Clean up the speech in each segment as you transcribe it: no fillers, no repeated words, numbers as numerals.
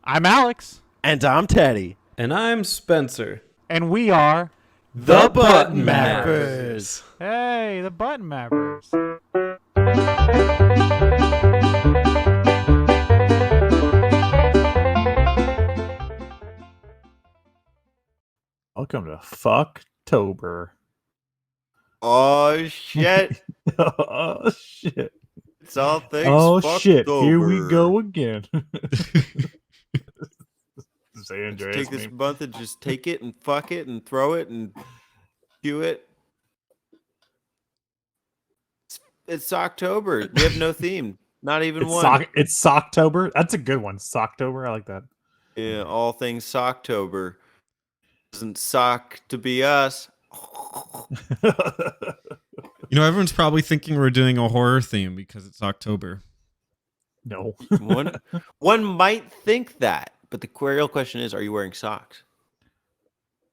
I'm Alex. And I'm Teddy. And I'm Spencer. And we are The Button Mappers. Hey, the Button Mappers. Welcome to Fucktober. Oh, shit. Oh, shit. It's all things Oh, fucked shit. over. Here we go again. Say Let's take this month and just take it and fuck it and throw it and do it. It's October. We have no theme. Not even one. It's Socktober. That's a good one. Socktober. I like that. Yeah, all things Socktober. Doesn't sock to be us. You know, everyone's probably thinking we're doing a horror theme because it's October. No. One might think that, but the real question is, are you wearing socks?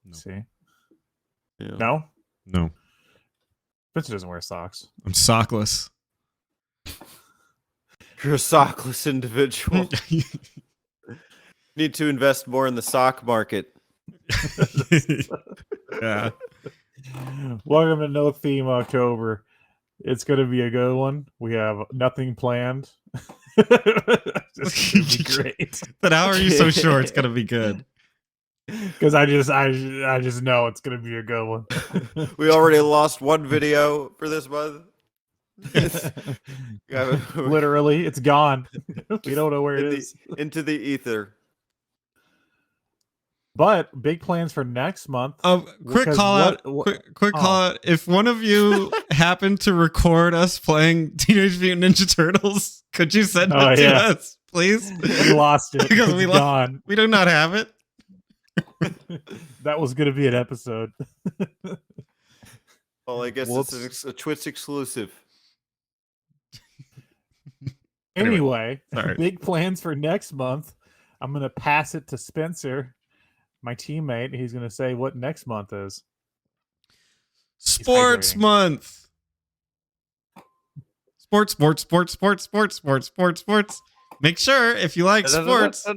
No. See? Yeah. No? No. Spencer doesn't wear socks. I'm sockless. You're a sockless individual. Need to invest more in the sock market. Yeah. Welcome to No Theme October. It's going to be a good one. We have nothing planned. This is gonna be great. But how are you so sure it's gonna be good? Because I just know it's gonna be a good one. We already lost one video for this month. Literally, it's gone. We don't know where it is. Into the ether. But big plans for next month. Quick call out. Quick call out. If one of you happened to record us playing Teenage Mutant Ninja Turtles, could you send it to us, please? We lost it. Because it's gone. We do not have it. That was going to be an episode. Well, I guess it's a Twitch exclusive. Anyway, sorry. Big plans for next month. I'm going to pass it to Spencer, my teammate. He's going to say what next month is. Sports month. Sports. Make sure if you like sports,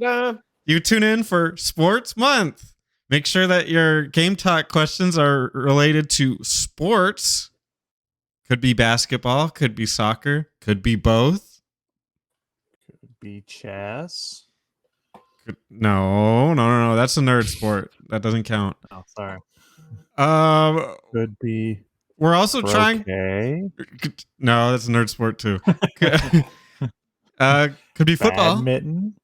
you tune in for Sports Month. Make sure that your Game Talk questions are related to sports. Could be basketball, could be soccer, could be both. Could be chess. No. That's a nerd sport. That doesn't count. Oh, sorry. Could be. We're also trying. No, that's a nerd sport too. Could be football. Badminton.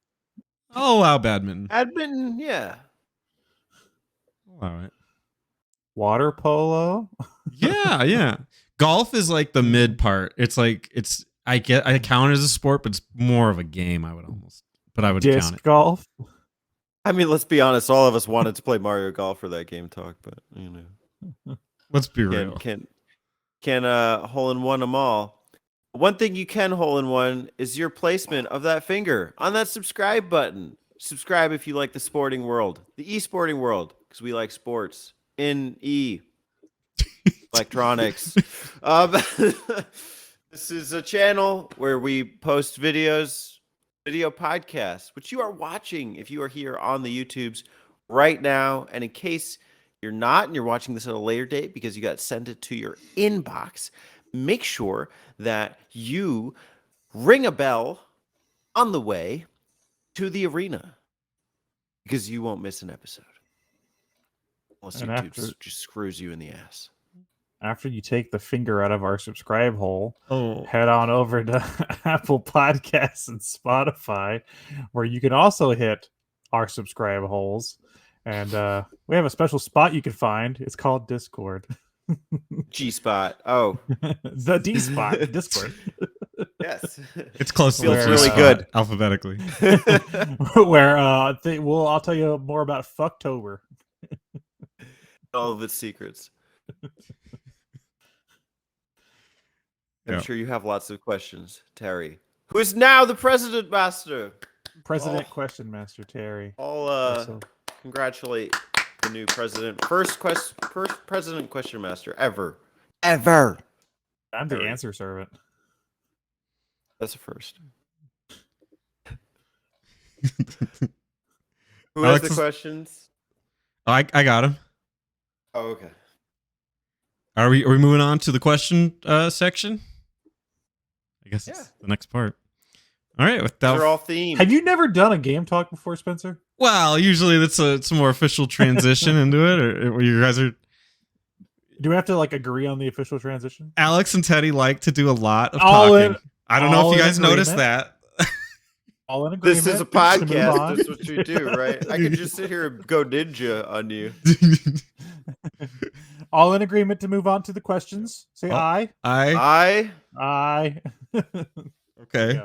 I'll allow badminton. Badminton, yeah. All right. Water polo. Yeah. Golf is like the mid part. It's like I count it as a sport, but it's more of a game. I would count it. Golf. I mean, let's be honest. All of us wanted to play Mario Golf for that Game Talk, but you know, let's be real. Can hole in one them all. One thing you can hole in one is your placement of that finger on that subscribe button. Subscribe if you like the sporting world, the e-sporting world, because we like sports in electronics. This is a channel where we post video podcasts, which you are watching if you are here on the YouTubes right now. And in case you're not and you're watching this at a later date because you got sent it to your inbox, make sure that you ring a bell on the way to the arena because you won't miss an episode. Unless YouTube just screws you in the ass. After you take the finger out of our subscribe hole, head on over to Apple Podcasts and Spotify, where you can also hit our subscribe holes. And we have a special spot you can find. It's called Discord. G-spot. Oh. The D-spot. Discord. Yes. It's close to Feels really good. Alphabetically. Where I'll tell you more about Fucktober. All of its secrets. I'm sure you have lots of questions, Terry, who is now the President Master. President Question Master, Terry. I'll congratulate the new president. First President Question Master ever. I'm the answer servant. That's a first. Who has Alex the questions? Oh, I got him. Oh, okay. Are we moving on to the question section? I guess it's the next part. All right, They're all themed. Have you never done a game talk before, Spencer? Well, usually it's a more official transition into it, or you guys are. Do we have to like agree on the official transition? Alex and Teddy like to do a lot of talking. I don't know if you guys noticed that. All in agreement. This is a podcast. That's what you do, right? I could just sit here and go ninja on you. All in agreement to move on to the questions. Say aye. Aye. Aye. Okay.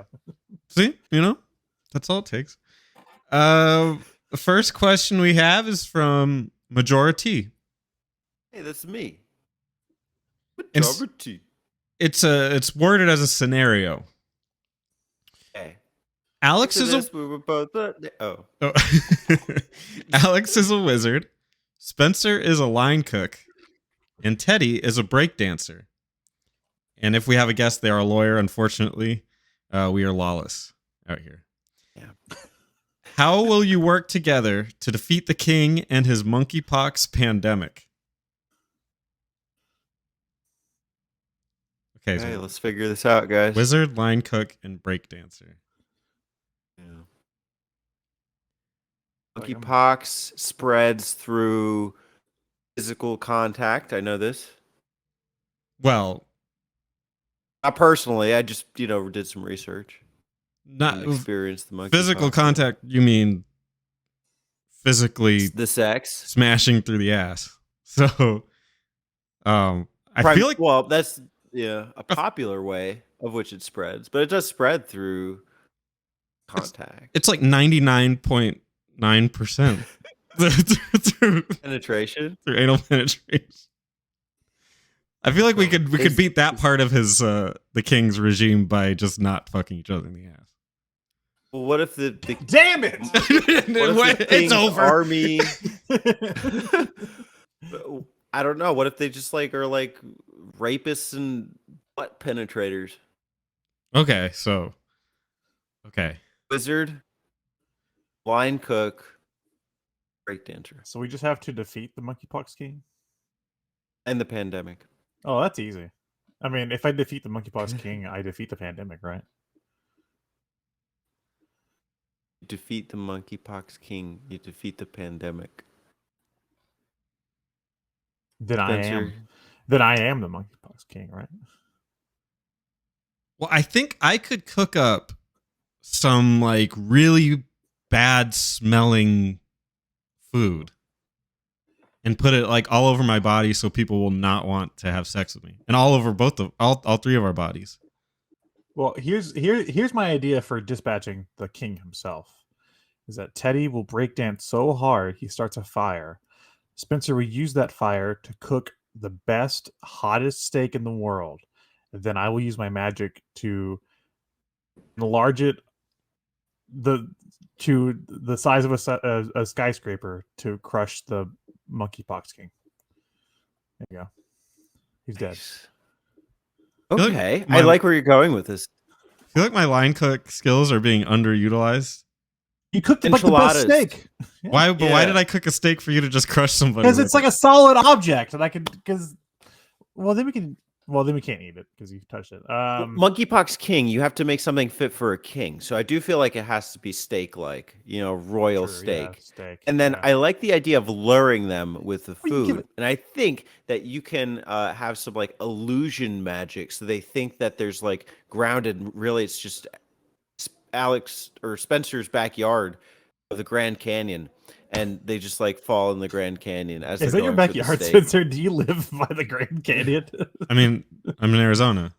See, that's all it takes. The first question we have is from Majority. Hey, that's me. Majority. It's worded as a scenario. Okay. Alex is a we were both Alex is a wizard. Spencer is a line cook, and Teddy is a break dancer. And if we have a guest, they are a lawyer. Unfortunately, we are lawless out here. Yeah. How will you work together to defeat the king and his monkeypox pandemic? Okay, so let's figure this out, guys. Wizard, line cook, and break dancer. Yeah. Monkeypox spreads through physical contact. I know this. Well, not personally. I just, did some research. Not experienced the monkeypox. Physical contact. You mean physically the sex smashing through the ass? So, I feel like that's a popular way of which it spreads, but it does spread through contact. It's like 99.9% through penetration, through anal penetration. I feel like we could beat that part of his the king's regime by just not fucking each other in the ass. Well, what if the damn it? It's over. Army. I don't know. What if they just are rapists and butt penetrators? Okay. Wizard, line cook, breakdancer. So we just have to defeat the monkeypox king and the pandemic. Oh, that's easy. I mean, if I defeat the monkeypox king, I defeat the pandemic, right? You defeat the monkeypox king, you defeat the pandemic. Then I am the monkeypox king, right? Well, I think I could cook up some really bad smelling food and put it all over my body so people will not want to have sex with me, and all over all three of our bodies. Well, here's my idea for dispatching the king himself. Is that Teddy will break dance so hard he starts a fire. Spencer will use that fire to cook the best, hottest steak in the world. And then I will use my magic to enlarge it to the size of a skyscraper to crush the monkeypox king. There you go. He's dead. Okay. I like where you're going with this. I feel like my line cook skills are being underutilized. You cooked the best steak. Yeah. Why did I cook a steak for you to just crush somebody? Because it's like a solid object, and I can. Then we can't eat it because you touched it. Monkeypox king, you have to make something fit for a king. So I do feel like it has to be steak-like, royal steak. Yeah, steak. And then I like the idea of luring them with the food. And I think that you can have some illusion magic, so they think that there's grounded. Really, it's just Alex or Spencer's backyard of the Grand Canyon, and they just fall in the Grand Canyon. Is that your backyard, Spencer? Do you live by the Grand Canyon? I mean, I'm in Arizona.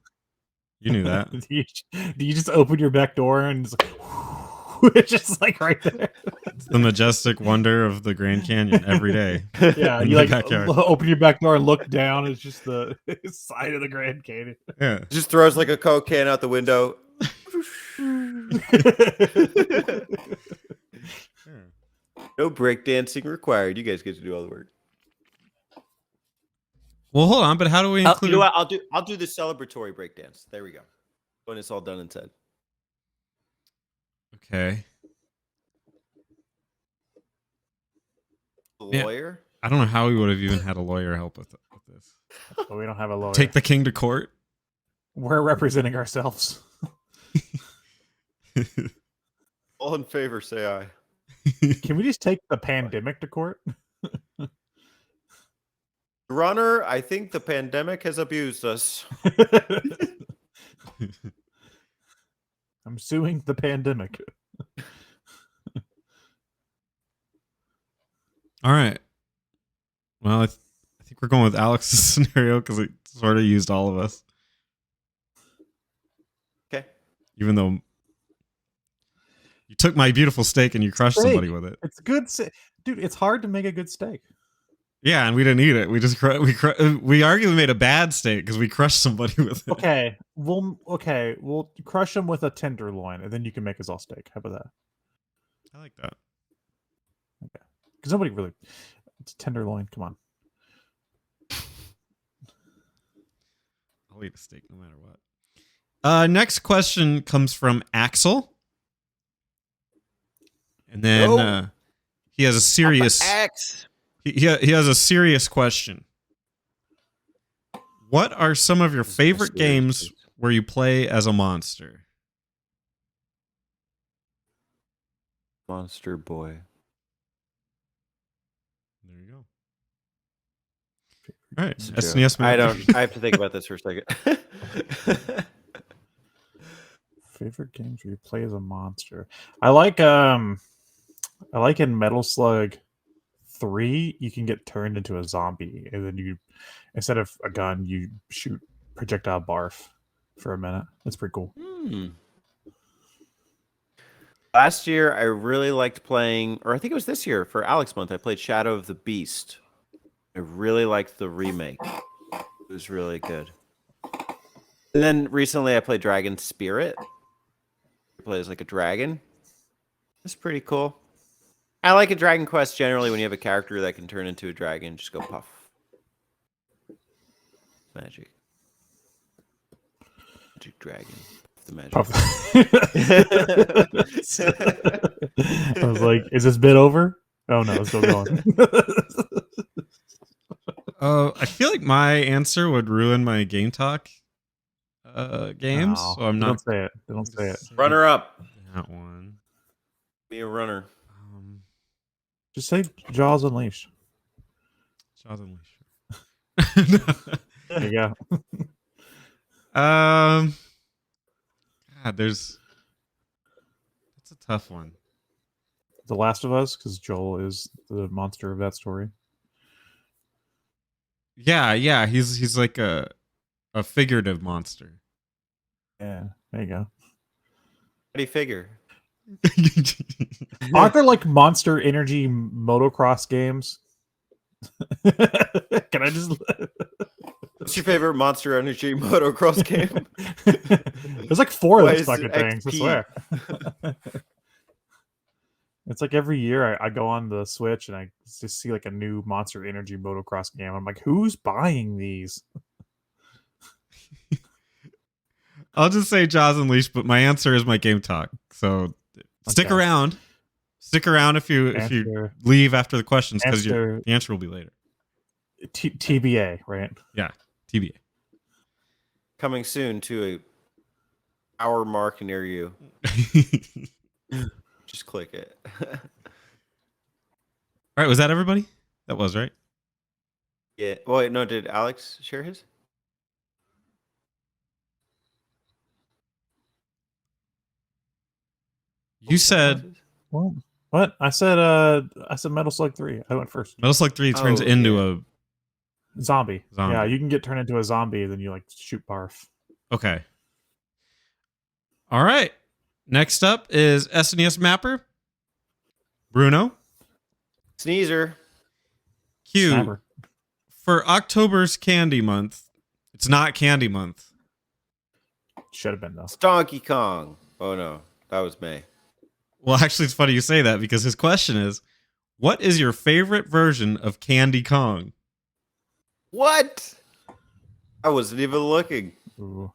You knew that. Do you just open your back door and it's just right there? It's the majestic wonder of the Grand Canyon every day. Yeah, you open your back door and look down. It's just the side of the Grand Canyon. Yeah, just throws a Coke can out the window. No breakdancing required. You guys get to do all the work. Well, hold on, but how do we include? You know what? I'll do the celebratory breakdance. There we go. When it's all done and said. Okay. Lawyer? I don't know how we would have even had a lawyer help with this. But we don't have a lawyer. Take the king to court. We're representing ourselves. All in favor, say aye. Can we just take the pandemic to court? Runner, I think the pandemic has abused us. I'm suing the pandemic. All right. Well, I think we're going with Alex's scenario because it sort of used all of us. Okay. Even though you took my beautiful steak and you crushed somebody with it. It's good, dude. It's hard to make a good steak. Yeah, and we didn't eat it. We just we arguably made a bad steak because we crushed somebody with it. Okay, we'll crush them with a tenderloin, and then you can make us all steak. How about that? I like that. Okay, because nobody really. It's tenderloin. Come on. I'll eat a steak no matter what. Next question comes from Axel, and then he has a serious. He has a serious question. What are some of your favorite games where you play as a monster? Monster Boy. There you go. All right, SNES. I have to think about this for a second. Favorite games where you play as a monster. I like in Metal Slug 3, you can get turned into a zombie, and then you, instead of a gun, you shoot projectile barf for a minute. That's pretty cool. Last year, I really liked playing, or I think it was this year for Alex Month. I played Shadow of the Beast. I really liked the remake. It was really good. And then recently, I played Dragon Spirit. It plays like a dragon. It's pretty cool. I like a Dragon Quest generally when you have a character that can turn into a dragon. Just go puff. Magic. Magic dragon. The magic. Puff. I was like, is this bit over? Oh no, it's still going. I feel like my answer would ruin my Game Talk games, No, so I'm not. Don't say it. Don't say it. Runner up. That one. Be a runner. Just say Jaws Unleashed. Jaws Unleashed. There you go. God, that's a tough one. The Last of Us, because Joel is the monster of that story. Yeah, he's like a figurative monster. Yeah, there you go. How do you figure? Aren't there like Monster Energy motocross games? Can I just? What's your favorite Monster Energy motocross game? There's like 4 of Why those is fucking it things. I XP? swear. It's like every year I go on the Switch and I just see like a new Monster Energy motocross game. I'm like, who's buying these? I'll just say Jaws Unleashed, but my answer is my Game Talk. So stick Okay. around. Stick around if you leave after the questions because the answer will be later. TBA, right? Yeah, TBA. Coming soon to a hour mark near you. Just click it. All right, was that everybody? That was, right? Yeah. Oh, wait, no, did Alex share his? You said What? I said Metal Slug 3. I went first. Metal Slug 3 turns into a zombie. Zombie. Yeah, you can get turned into a zombie and then you like shoot barf. Okay. All right. Next up is SNES Mapper. Bruno. Sneezer. Q. Snapper. For October's Candy Month, it's not Candy Month. Should have been though. It's Donkey Kong. Oh no, that was May. Well, actually, it's funny you say that because his question is, what is your favorite version of Candy Kong? What? I wasn't even looking. Ooh.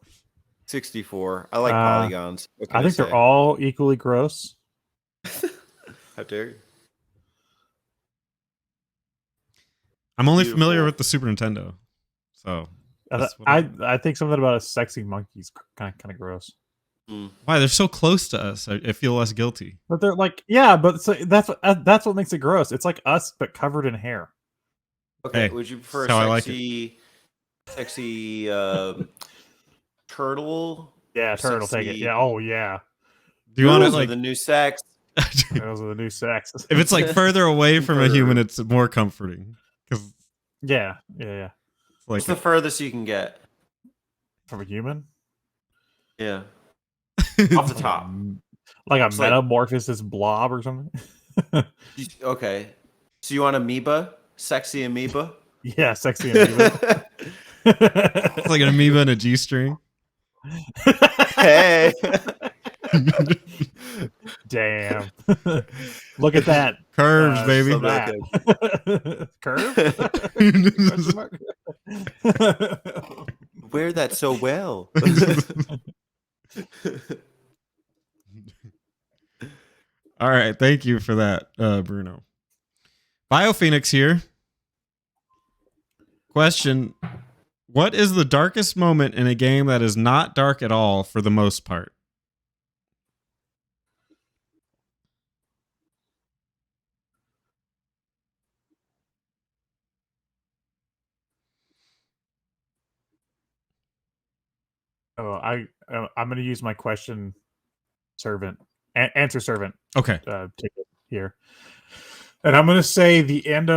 64. I like polygons. What can I think say? they're all equally gross. How dare you? I'm only Beautiful. familiar with the Super Nintendo, so I think something about a sexy monkey is kind of gross. Why? They're so close to us. I feel less guilty. But they're like, yeah, but so that's what makes it gross. It's like us, but covered in hair. Okay, Hey, would you prefer that's how I a like sexy turtle? Yeah, turtle, take it. Yeah, oh yeah. Do you want it Those are like the new sex? Those are the new sex. if it's like further away from a human, it's more comforting. Because yeah. like What's the furthest you can get from a human? Yeah, off the top, like a It's like- metamorphosis blob or something. Okay, so you want amoeba, sexy amoeba? Yeah, sexy amoeba. It's like an amoeba and a G-string. Hey, Damn! Look at that Curves, baby. so that. Curve? wear that so well. All right, thank you for that, Bruno. BioPhoenix here. Question: what is the darkest moment in a game that is not dark at all for the most part? Oh, I'm going to use my question servant answer servant Okay. ticket here, and I'm going to say the end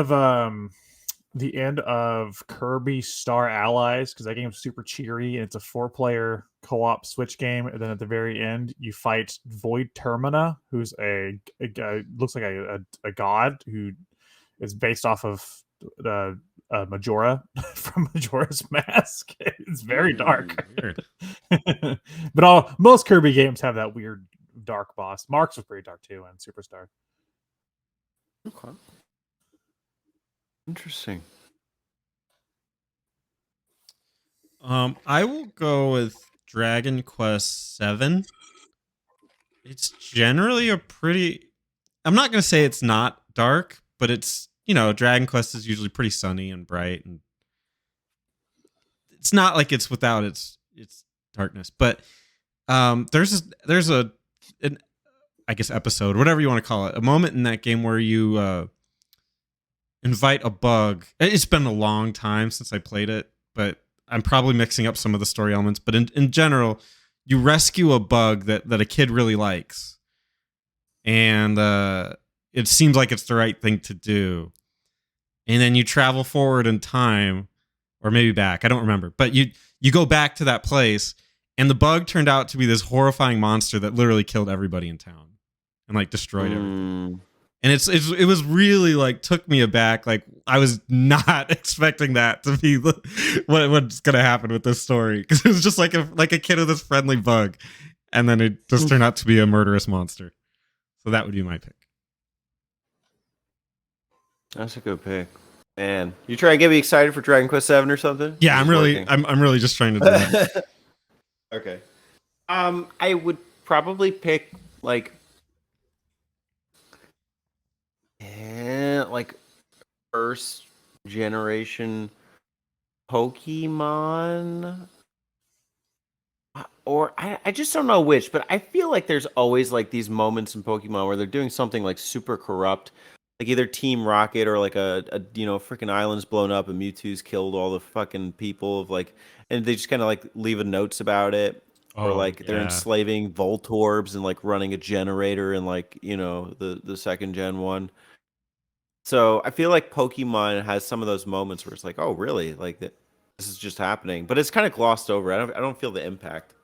of Kirby Star Allies, because that game's super cheery and it's a 4-player co-op Switch game. And then at the very end, you fight Void Termina, who's a looks like a god who is based off of Majora from Majora's Mask. It's very dark. Weird. But most Kirby games have that weird dark boss. Mark's was pretty dark too, and Superstar. Okay. Interesting. I will go with Dragon Quest VII. It's generally a pretty. I'm not gonna say it's not dark, but it's, Dragon Quest is usually pretty sunny and bright, and it's not like it's without its darkness. But there's an I guess episode, whatever you want to call it, a moment in that game where you invite a bug. It's been a long time since I played it, but I'm probably mixing up some of the story elements. But in general, you rescue a bug that a kid really likes, and it seems like it's the right thing to do. And then you travel forward in time, or maybe back, I don't remember. But you go back to that place, and the bug turned out to be this horrifying monster that literally killed everybody in town and like destroyed everything. And it was really like took me aback. Like I was not expecting that to be what's gonna happen with this story, because it was just like a kid with this friendly bug, and then it just turned out to be a murderous monster. So that would be my pick. That's a good pick, man. You trying to get me excited for Dragon Quest VII or something? Yeah, I'm really just trying to do that. Okay. I would probably pick like first generation Pokemon, or I just don't know which, but I feel like there's always like these moments in Pokemon where they're doing something like super corrupt, like either Team Rocket or like a freaking island's blown up and Mewtwo's killed all the fucking people of like, and they just kind of like leave notes about it. Or like they're enslaving Voltorbs and like running a generator in like, the second gen one. So I feel like Pokemon has some of those moments where it's like, oh really? Like this is just happening. But it's kind of glossed over. I don't feel the impact.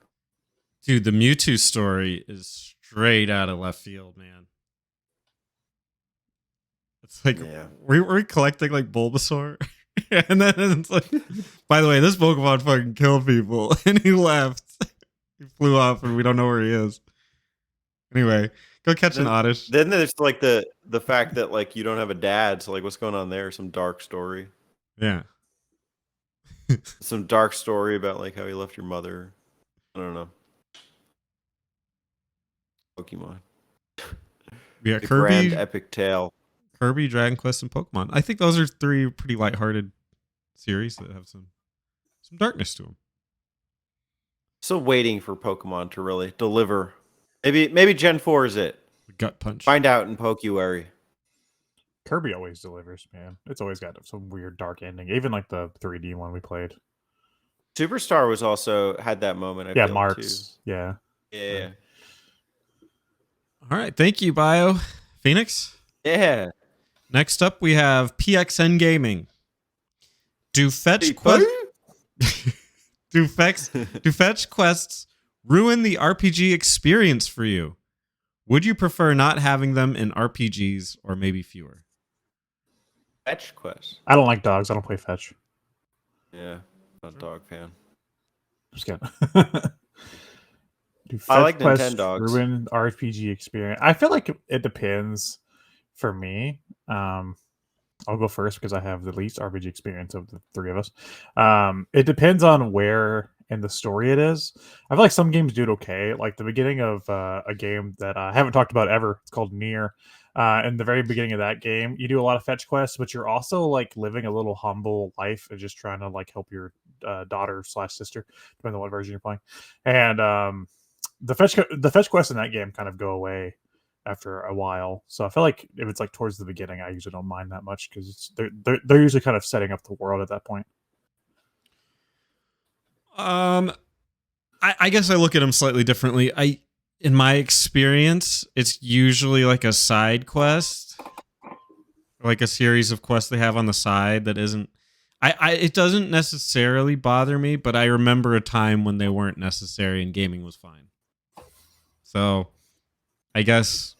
Dude, the Mewtwo story is straight out of left field, man. It's like we're collecting like Bulbasaur. And then it's like, by the way, this Pokemon fucking killed people and he left. He flew off and we don't know where he is. Anyway, go catch an Oddish. Then there's like the fact that like you don't have a dad, so like what's going on there? Some dark story. Yeah. Some dark story about like how he left your mother. I don't know. Pokemon. Yeah, The Kirby. grand epic tale. Kirby, Dragon Quest, and Pokemon. I think those are three pretty lighthearted series that have some darkness to them. Still waiting for Pokemon to really deliver. Maybe Gen 4 is it. Gut punch. Find out in Pokuary. Kirby always delivers, man. It's always got some weird dark ending. Even like the 3D one we played. Superstar was also had that moment. I feel, Marks. too. Yeah. Yeah. All right. Thank you, Bio. Phoenix? Yeah. Next up, we have PXN Gaming. Do fetch quests ruin the RPG experience for you? Would you prefer not having them in RPGs or maybe fewer? Fetch quests. I don't like dogs. I don't play fetch. Yeah. Not a dog fan. Just kidding. Do I like quests Nintendogs. ruin the RPG experience? I feel like it depends for me. I'll go first because I have the least RPG experience of the three of us. It depends on where in the story it is. I feel like some games do it okay. Like the beginning of a game that I haven't talked about ever. It's called Nier. In the very beginning of that game, you do a lot of fetch quests, but you're also like living a little humble life and just trying to like help your daughter/sister, depending on what version you're playing. And the fetch quests in that game kind of go away after a while. So I feel like if it's like towards the beginning, I usually don't mind that much because they're usually kind of setting up the world at that point. I guess I look at them slightly differently. In my experience, it's usually like a side quest, like a series of quests they have on the side that isn't. It doesn't necessarily bother me, but I remember a time when they weren't necessary and gaming was fine. So, I guess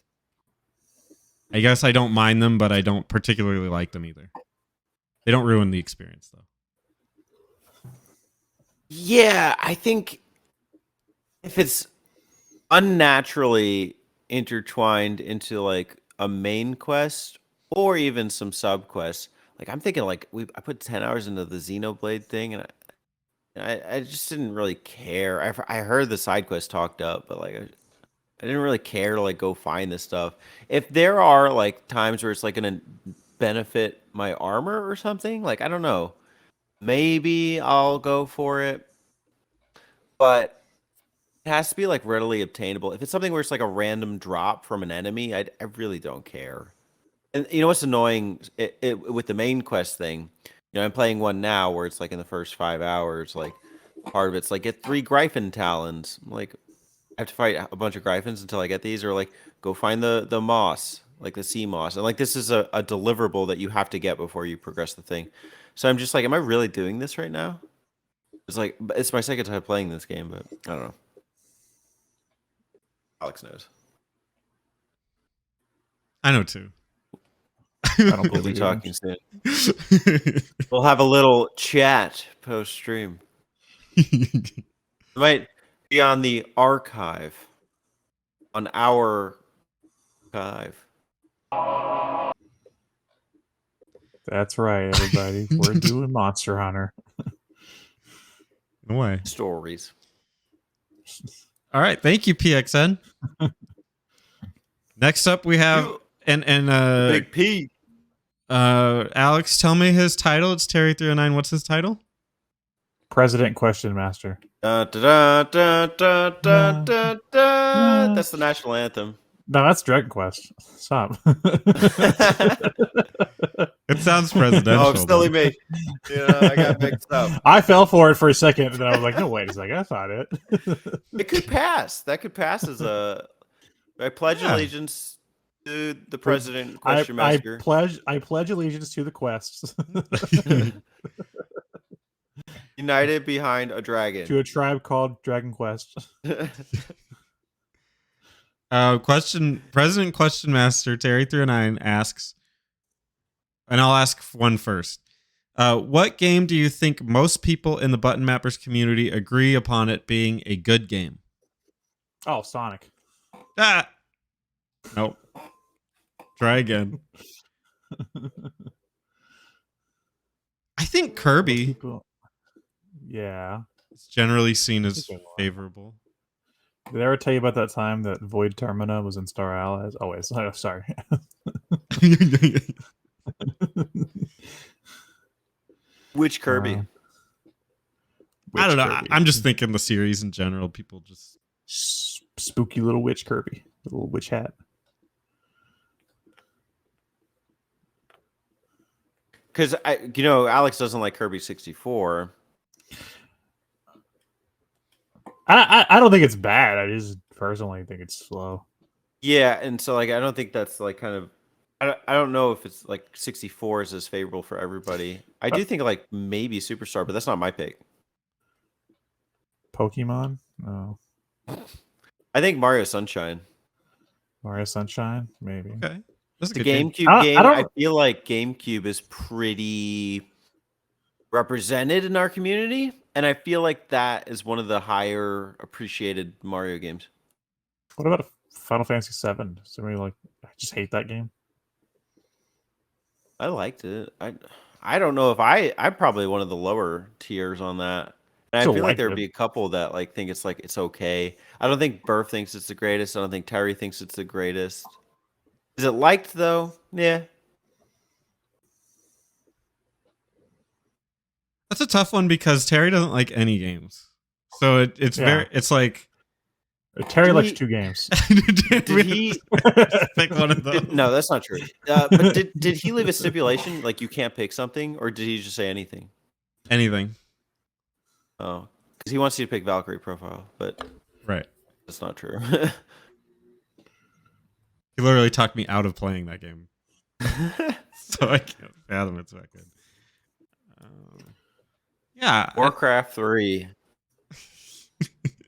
I don't mind them, but I don't particularly like them either. They don't ruin the experience, though. Yeah, I think if it's unnaturally intertwined into like a main quest or even some sub quests, like I'm thinking like I put 10 hours into the Xenoblade thing and I just didn't really care. I heard the side quest talked up, but like I didn't really care to like go find this stuff. If there are like times where it's like gonna benefit my armor or something, like I don't know, maybe I'll go for it. But it has to be like readily obtainable. If it's something where it's like a random drop from an enemy, I really don't care. And you know what's annoying with the main quest thing? You know, I'm playing one now where it's like in the first 5 hours, like part of it's like get 3 Gryphon talons. I'm like, I have to fight a bunch of Gryphons until I get these, or like go find the moss, like the sea moss. And like this is a deliverable that you have to get before you progress the thing. So I'm just like, am I really doing this right now? It's like it's my second time playing this game, but I don't know. Alex knows. I know too. I don't We'll be believe talking soon. We'll have a little chat post stream. Might be on the archive, on our archive. That's right, everybody. We're doing Monster Hunter. No way. Stories. All right, thank you, PXN. Next up, we have Big P. Alex, tell me his title. It's Terry309. What's his title? President Question Master. Da, da, da, da, da, da, da. That's the national anthem. No, that's Dragon Quest. Stop. It sounds presidential. Oh, silly me. Yeah, I got mixed up. I fell for it for a second, and then I was like, no, wait a second. That's not it. It could pass. That could pass as a... I pledge allegiance to the president, question master. I pledge allegiance to the quests. United behind a dragon. To a tribe called Dragon Quest. President Question Master Terry309 asks, and I'll ask one first. What game do you think most people in the Button Mappers community agree upon it being a good game? Oh, Sonic. Ah! Nope. Try again. I think Kirby. Yeah. It's generally seen as favorable. Did I ever tell you about that time that Void Termina was in Star Allies? Oh, wait. Sorry. Which Kirby? I don't know. Kirby? I'm just thinking the series in general. People just spooky little witch Kirby, the little witch hat. Because Alex doesn't like Kirby 64. I don't think it's bad. I just personally think it's slow. Yeah, and so like I don't think that's like kind of. I don't know if it's like 64 is as favorable for everybody. I do think like maybe Superstar, but that's not my pick. Pokemon? No. I think Mario Sunshine. Mario Sunshine? Maybe. Okay. That's The a good GameCube game. I don't... feel like GameCube is pretty represented in our community, and I feel like that is one of the higher appreciated Mario games. What about Final Fantasy VII? Somebody like I just hate that game. I liked it. I don't know if I'm probably one of the lower tiers on that. And I feel like there would be a couple that like think it's okay. I don't think Burf thinks it's the greatest. I don't think Terry thinks it's the greatest. Is it liked though? Yeah. That's a tough one because Terry doesn't like any games. So it's like Terry likes 2 games. Did he pick one of those? No, that's not true. But did he leave a stipulation like you can't pick something, or did he just say anything? Anything. Oh, because he wants you to pick Valkyrie Profile, but right, that's not true. He literally talked me out of playing that game, so I can't fathom it's that good. Yeah, Warcraft 3.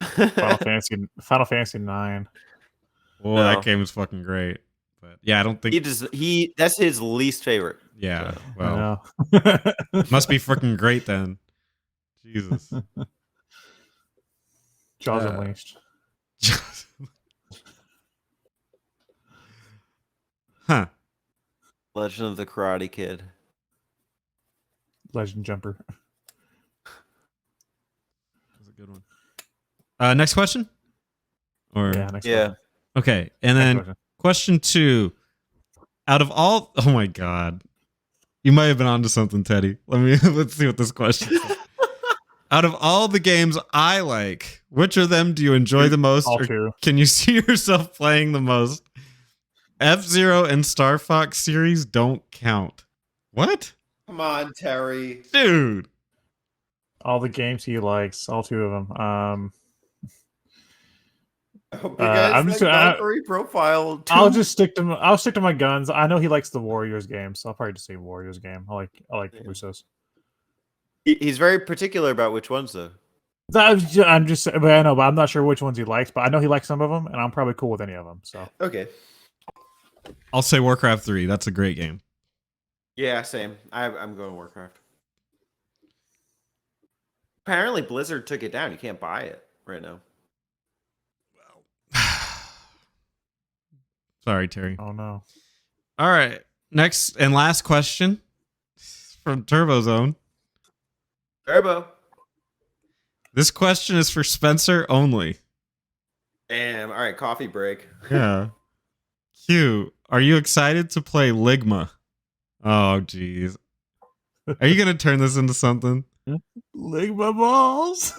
Final Fantasy 9. Well, no. That game is fucking great. But yeah, I don't think that's his least favorite. Yeah, so. well, must be freaking great then. Jesus. Jaws Unleashed. Huh. Legend of the Karate Kid. Legend Jumper. That's a good one. Next question? Or next question. Okay, and then question 2. Out of all, oh my god, you might have been onto something, Teddy. Let's see what this question is. Out of all the games I like, which of them do you enjoy the most? All 2. Can you see yourself playing the most? F-Zero and Star Fox series don't count. What? Come on, Terry. Dude. All the games he likes, all 2 of them. I hope you guys like Valkyrie Profile too. I'll stick to my guns. I know he likes the Warriors game, so I'll probably just say Warriors game. I like Usos. He's very particular about which ones though. I'm just, but I know, but I'm not sure which ones he likes. But I know he likes some of them, and I'm probably cool with any of them. So okay, I'll say Warcraft 3. That's a great game. Yeah, same. I'm going Warcraft. Apparently, Blizzard took it down. You can't buy it right now. Sorry, Terry. Oh no. All right. Next and last question from Turbo Zone. Turbo. This question is for Spencer only. Damn. All right. Coffee break. Yeah. Q, are you excited to play Ligma? Oh, jeez. Are you going to turn this into something? Ligma balls.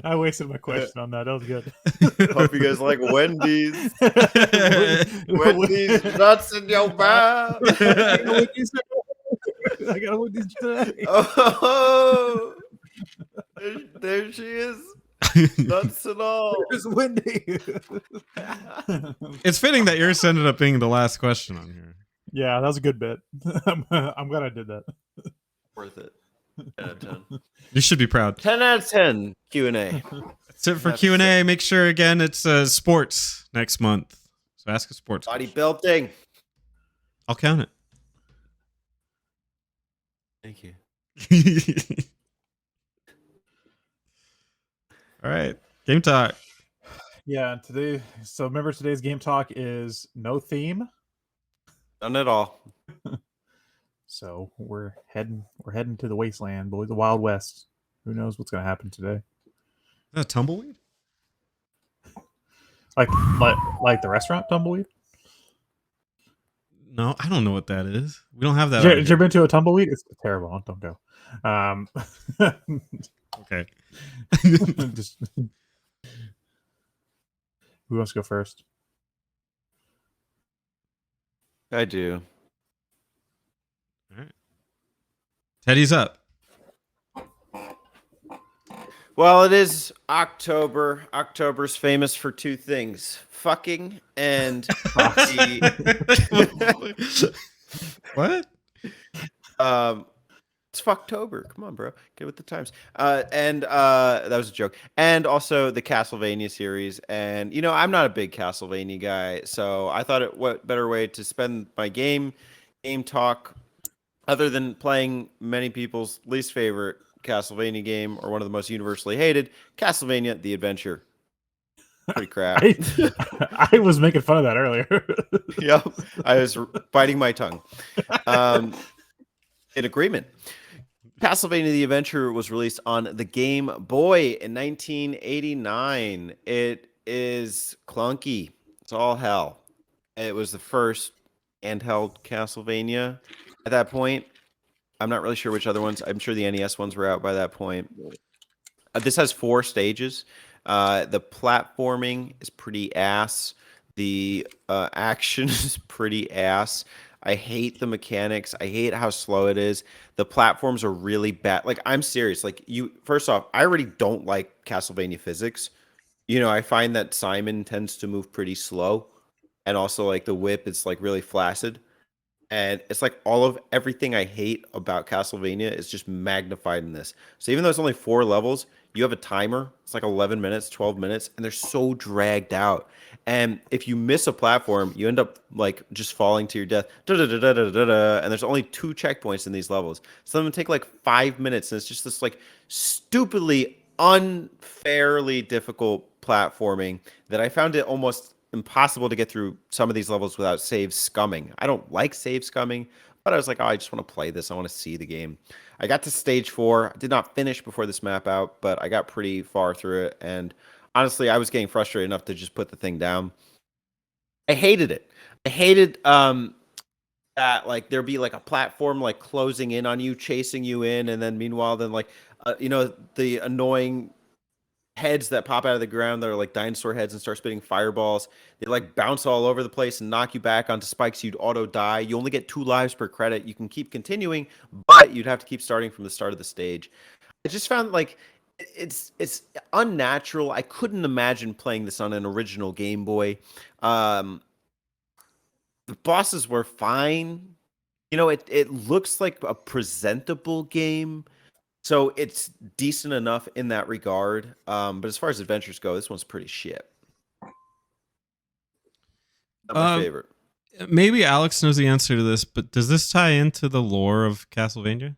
I wasted my question on that. That was good. Hope you guys like Wendy's. Wendy's nuts in your mouth. I got Wendy's today. Oh, there she is. Nuts and all. There's Wendy. It's fitting that yours ended up being the last question on here. Yeah, that was a good bit. I'm glad I did that. Worth it. 10 out of 10. You should be proud. 10 out of 10 Q&A. That's it for Q&A. Make sure, again, it's sports next month. So ask a sports question. Bodybuilding. I'll count it. Thank you. All right. Game talk. Yeah, remember today's game talk is no theme. None at all. So we're heading to the wasteland, boys, the Wild West. Who knows what's going to happen today? Is that a tumbleweed? Like the restaurant Tumbleweed? No, I don't know what that is. We don't have that. Have you ever been to a Tumbleweed? It's terrible. Don't go. Okay. Just, who wants to go first? I do. All right. Teddy's up. Well, it is October. October's famous for two things: fucking and What? It's Fucktober. Come on, bro. Get with the times. That was a joke. And also the Castlevania series. And I'm not a big Castlevania guy, so I thought what better way to spend my game talk other than playing many people's least favorite Castlevania game, or one of the most universally hated, Castlevania: The Adventure. Pretty crap. I was making fun of that earlier. Yep, I was biting my tongue. In agreement. Castlevania: The Adventure was released on the Game Boy in 1989. It is clunky. It's all hell. It was the first handheld Castlevania at that point. I'm not really sure which other ones. I'm sure the NES ones were out by that point. This has 4 stages. The platforming is pretty ass. The action is pretty ass. I hate the mechanics. I hate how slow it is. The platforms are really bad. Like, I'm serious. Like, first off, I already don't like Castlevania physics. I find that Simon tends to move pretty slow. And also, like, the whip is, like, really flaccid. And it's like everything I hate about Castlevania is just magnified in this. So even though it's only 4 levels, you have a timer. It's like 11 minutes, 12 minutes, and they're so dragged out. And if you miss a platform, you end up like just falling to your death. And there's only 2 checkpoints in these levels. Some of them take like 5 minutes, and it's just this like stupidly, unfairly difficult platforming that I found it almost impossible to get through some of these levels without save scumming. I don't like save scumming, but I was like, I just want to play this. I want to see the game. I got to stage 4. I did not finish before this map out, but I got pretty far through it. And honestly, I was getting frustrated enough to just put the thing down. I hated it. I hated that like there'd be like a platform like closing in on you, chasing you in, and then meanwhile, like the annoying heads that pop out of the ground that are like dinosaur heads and start spitting fireballs. They like bounce all over the place and knock you back onto spikes. You'd auto die. You only get 2 lives per credit. You can keep continuing, but you'd have to keep starting from the start of the stage. I just found like it's unnatural. I couldn't imagine playing this on an original Game Boy. The bosses were fine. It looks like a presentable game. So it's decent enough in that regard. But as far as adventures go, this one's pretty shit. Not my favorite. Maybe Alex knows the answer to this, but does this tie into the lore of Castlevania?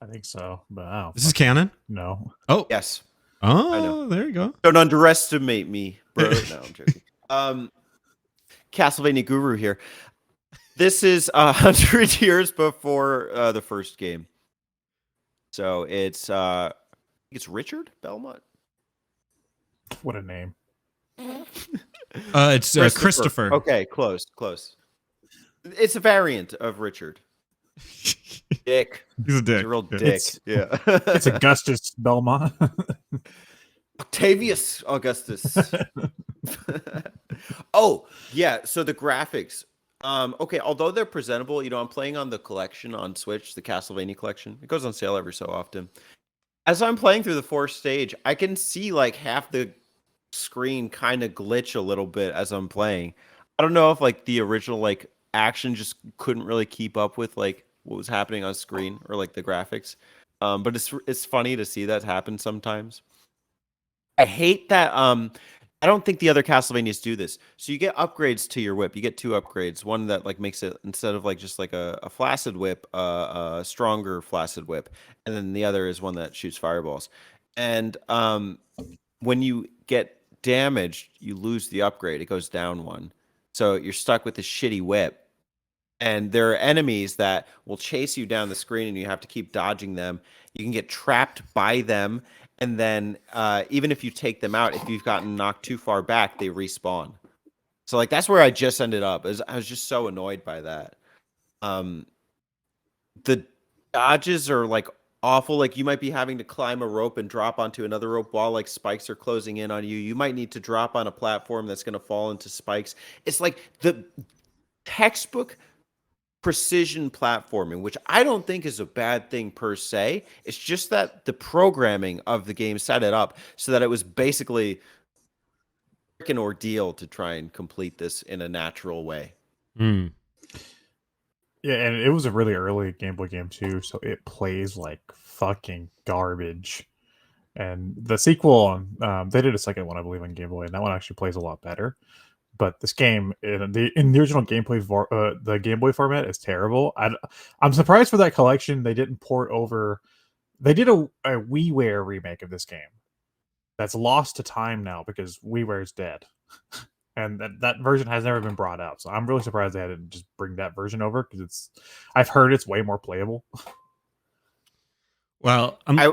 I think so, but I don't. This is canon? No. Oh. Yes. Oh, I know. There you go. Don't underestimate me, bro. No, I'm joking. Castlevania Guru here. This is 100 years before the first game. So it's Richard Belmont. What a name. It's Christopher. Okay, close. It's a variant of Richard. Dick. He's a dick. He's a real dick. Yeah. It's Augustus Belmont. Octavius Augustus. Oh, yeah. So the graphics. Okay, although they're presentable, I'm playing on the collection on Switch, the Castlevania collection. It goes on sale every so often. As I'm playing through the 4th stage, I can see like half the screen kind of glitch a little bit as I'm playing. I don't know if like the original like action just couldn't really keep up with like what was happening on screen or like the graphics. But it's funny to see that happen sometimes. I hate that I don't think the other Castlevanias do this. So you get upgrades to your whip. You get 2 upgrades. One that like makes it, instead of like just like a flaccid whip, a stronger flaccid whip, and then the other is one that shoots fireballs. And when you get damaged, you lose the upgrade. It goes down 1. So you're stuck with this shitty whip. And there are enemies that will chase you down the screen, and you have to keep dodging them. You can get trapped by them, and then even if you take them out, if you've gotten knocked too far back, they respawn. So like that's where I just ended up. I was just so annoyed by that. The dodges are like awful. Like you might be having to climb a rope and drop onto another rope while like spikes are closing in on you. You might need to drop on a platform that's going to fall into spikes. It's like the textbook precision platforming, which I don't think is a bad thing per se. It's just that the programming of the game set it up so that it was basically an ordeal to try and complete this in a natural way. Mm. Yeah, and it was a really early Game Boy game too, so it plays like fucking garbage. And the sequel, they did a second one, I believe, on Game Boy, and that one actually plays a lot better. But this game in the original gameplay, the Game Boy format is terrible. I'm surprised for that collection they didn't port over. They did a WiiWare remake of this game that's lost to time now because WiiWare is dead. And that version has never been brought out. So I'm really surprised they didn't just bring that version over because I've heard it's way more playable. Well, Yeah,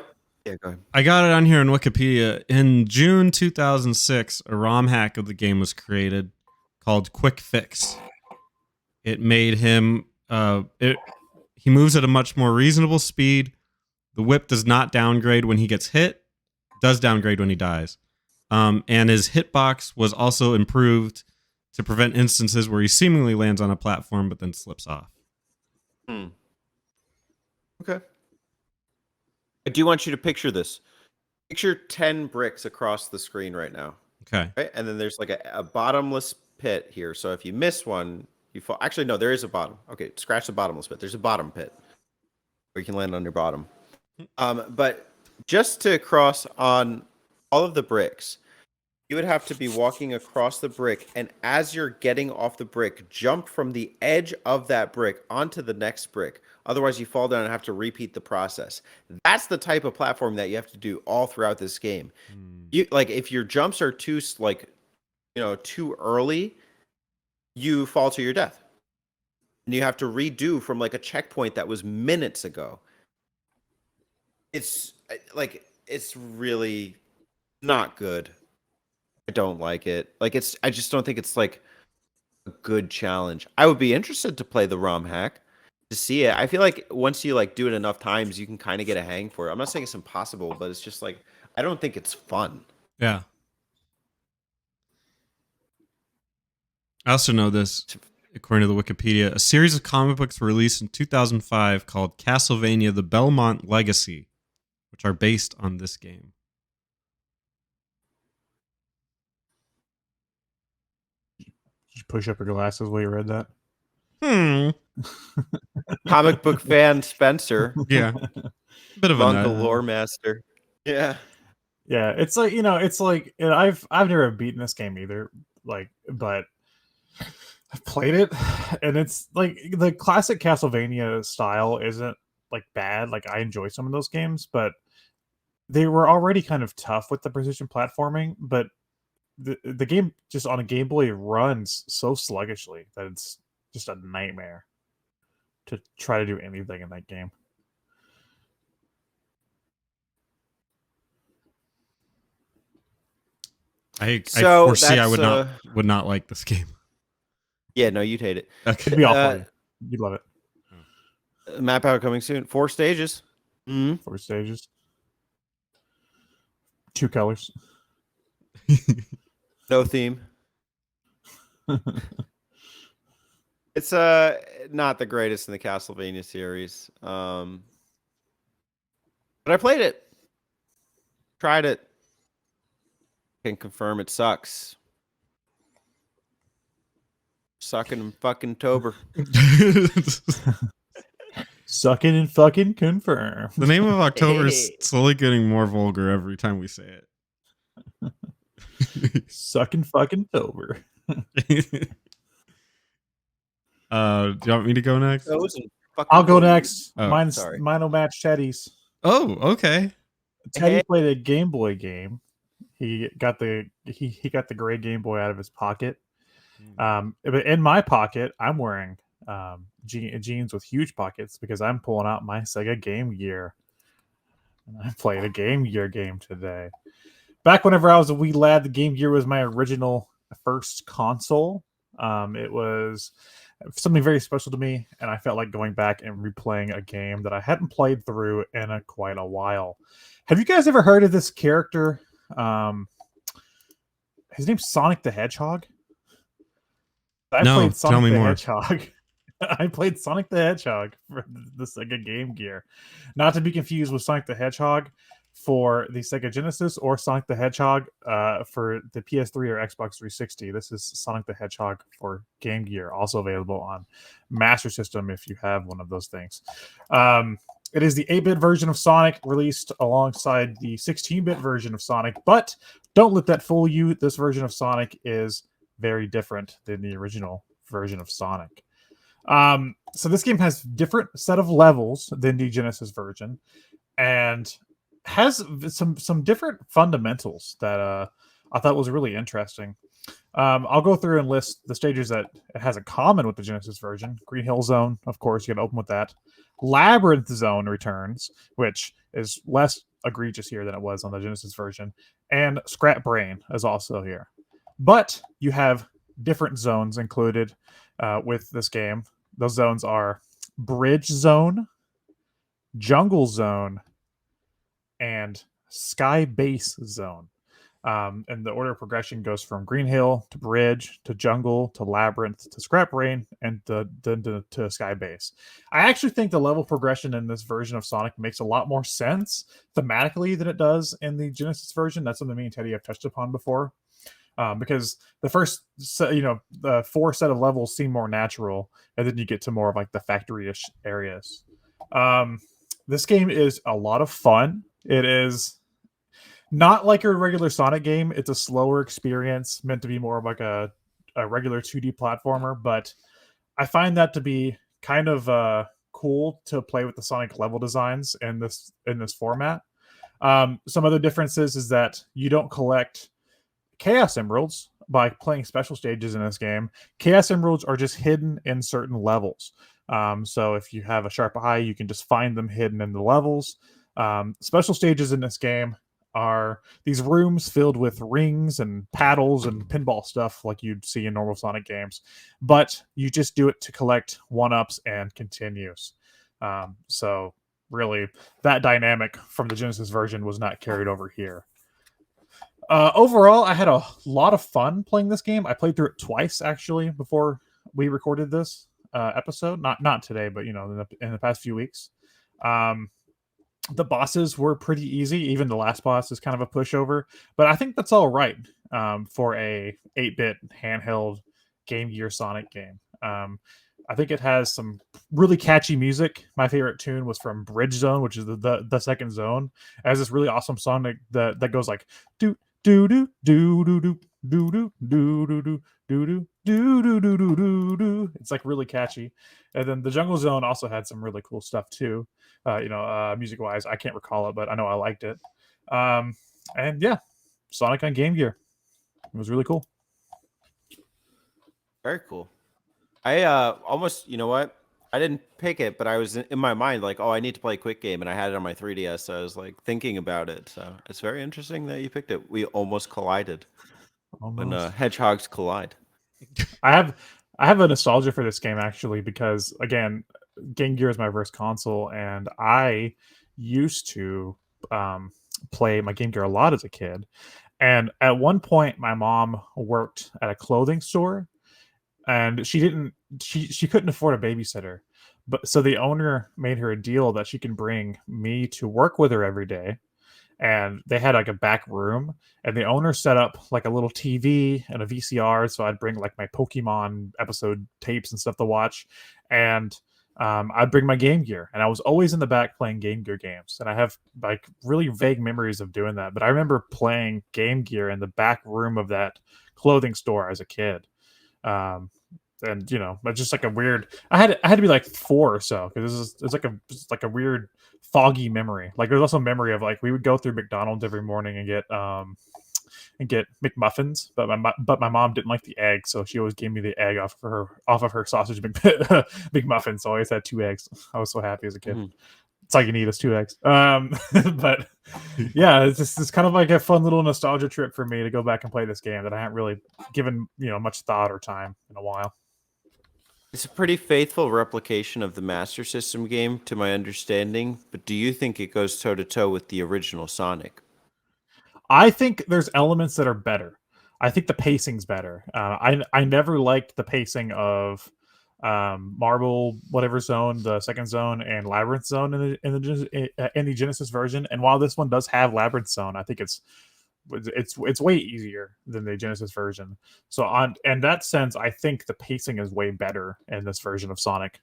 go ahead. I got it on here on Wikipedia. In June 2006, a ROM hack of the game was created called Quick Fix. It made him he moves at a much more reasonable speed. The whip does not downgrade when he gets hit, does downgrade when he dies. And his hitbox was also improved to prevent instances where he seemingly lands on a platform but then slips off. Okay. I do want you to picture this. Picture 10 bricks across the screen right now. Okay. Right? And then there's like a bottomless pit here. So if you miss one, you fall. Actually, no, there is a bottom. Okay, scratch the bottomless pit. There's a bottom pit where you can land on your bottom. But just to cross on all of the bricks, you would have to be walking across the brick, and as you're getting off the brick, jump from the edge of that brick onto the next brick. Otherwise, you fall down and have to repeat the process. That's the type of platform that you have to do all throughout this game. You like if your jumps are too too early, you fall to your death, and you have to redo from like a checkpoint that was minutes ago. It's really not good. I don't like it. I just don't think it's like a good challenge. I would be interested to play the ROM hack to see it. I feel like once you like do it enough times, you can kind of get a hang for it. I'm not saying it's impossible, but it's just like I don't think it's fun. Yeah. I also know this, according to the Wikipedia, a series of comic books were released in 2005 called Castlevania: The Belmont Legacy, which are based on this game. Did you push up your glasses while you read that? Comic book fan Spencer. Yeah. Bit of Uncle a lore master. Yeah. Yeah, it's like, and I've never beaten this game either, but I've played it, and it's like the classic Castlevania style isn't like bad. Like I enjoy some of those games, but they were already kind of tough with the precision platforming, but the game just on a Game Boy runs so sluggishly that it's just a nightmare to try to do anything in that game. I foresee I would not like this game. Yeah, no, you'd hate it. Okay. It'd be awful. You'd love it. Map out coming soon. 4 stages. 4 stages. 2 colors. No theme. It's not the greatest in the Castlevania series. But I played it. Tried it. Can confirm it sucks. Sucking and fucking Tober. Sucking and fucking confirm. The name of October is slowly getting more vulgar every time we say it. Sucking fucking Tober. Do you want me to go next? I'll go next. Oh, Mine will match Teddy's. Oh, okay. Teddy played a Game Boy game. He got the gray Game Boy out of his pocket. But in my pocket, I'm wearing jeans with huge pockets because I'm pulling out my Sega Game Gear. and I played a Game Gear game today. Back whenever I was a wee lad, the Game Gear was my original first console. It was something very special to me, and I felt like going back and replaying a game that I hadn't played through in quite a while. Have you guys ever heard of this character? His name's Sonic the Hedgehog. No, tell me more. Hedgehog. I played Sonic the Hedgehog for the Sega Game Gear. Not to be confused with Sonic the Hedgehog for the Sega Genesis or Sonic the Hedgehog for the PS3 or Xbox 360. This is Sonic the Hedgehog for Game Gear, also available on Master System if you have one of those things. It is the 8-bit version of Sonic released alongside the 16-bit version of Sonic, but don't let that fool you. This version of Sonic is very different than the original version of Sonic. So this game has different set of levels than the Genesis version, and has some different fundamentals that I thought was really interesting. I'll go through and list the stages that it has in common with the Genesis version. Green Hill Zone, of course, you got to open with that. Labyrinth Zone returns, which is less egregious here than it was on the Genesis version. And Scrap Brain is also here. But you have different zones included with this game. Those zones are Bridge Zone, Jungle Zone, and Sky Base Zone. And the order of progression goes from Green Hill to Bridge to Jungle to Labyrinth to Scrap Brain and then to Sky Base. I actually think the level progression in this version of Sonic makes a lot more sense thematically than it does in the Genesis version. That's something me and Teddy have touched upon before. Because the first, the 4 set of levels seem more natural, and then you get to more of like the factory-ish areas. This game is a lot of fun. It is not like a regular Sonic game. It's a slower experience, meant to be more of like a regular 2D platformer. But I find that to be kind of cool to play with the Sonic level designs in this format. Some other differences is that you don't collect Chaos Emeralds by playing special stages in this game. Chaos Emeralds are just hidden in certain levels. So if you have a sharp eye, you can just find them hidden in the levels. Special stages in this game are these rooms filled with rings and paddles and pinball stuff like you'd see in normal Sonic games. But you just do it to collect 1-ups and continues. So really, that dynamic from the Genesis version was not carried over here. Overall, I had a lot of fun playing this game. I played through it twice, actually, before we recorded this episode. Not today, but, in the past few weeks. The bosses were pretty easy. Even the last boss is kind of a pushover. But I think that's all right for a 8-bit handheld Game Gear Sonic game. I think it has some really catchy music. My favorite tune was from Bridge Zone, which is the second zone. It has this really awesome song that goes like do do do do do do do do do do do do do do do do. It's like really catchy. And then the Jungle Zone also had some really cool stuff too. Music wise, I can't recall it, but I know I liked it. And yeah, Sonic on Game Gear. It was really cool. Very cool. I almost, you know what? I didn't pick it, but I was in my mind like, oh, I need to play a quick game, and I had it on my 3DS, so I was like thinking about it. So it's very interesting that you picked it. We almost collided when hedgehogs collide. I have a nostalgia for this game actually because again, Game Gear is my first console, and I used to play my Game Gear a lot as a kid. And at one point, my mom worked at a clothing store. And she couldn't afford a babysitter, but so the owner made her a deal that she can bring me to work with her every day. And they had like a back room, and the owner set up like a little TV and a VCR. So I'd bring like my Pokemon episode tapes and stuff to watch. And I'd bring my Game Gear, and I was always in the back playing Game Gear games. And I have like really vague memories of doing that. But I remember playing Game Gear in the back room of that clothing store as a kid. And but just like a weird, I had to be like 4 or so because it's like a weird foggy memory. Like there's also a memory of like we would go through McDonald's every morning and get McMuffins, but my mom didn't like the egg, so she always gave me the egg off of her sausage McMuffin. So I always had 2 eggs. I was so happy as a kid. It's like you need us 2 eggs. But yeah, it's kind of like a fun little nostalgia trip for me to go back and play this game that I haven't really given much thought or time in a while. It's a pretty faithful replication of the Master System game, to my understanding. But do you think it goes toe to toe with the original Sonic? I think there's elements that are better. I think the pacing's better. I never liked the pacing of Marble whatever zone, the second zone, and Labyrinth zone in the Genesis version. And while this one does have Labyrinth zone, I think it's way easier than the Genesis version. So in that sense, I think the pacing is way better in this version of Sonic.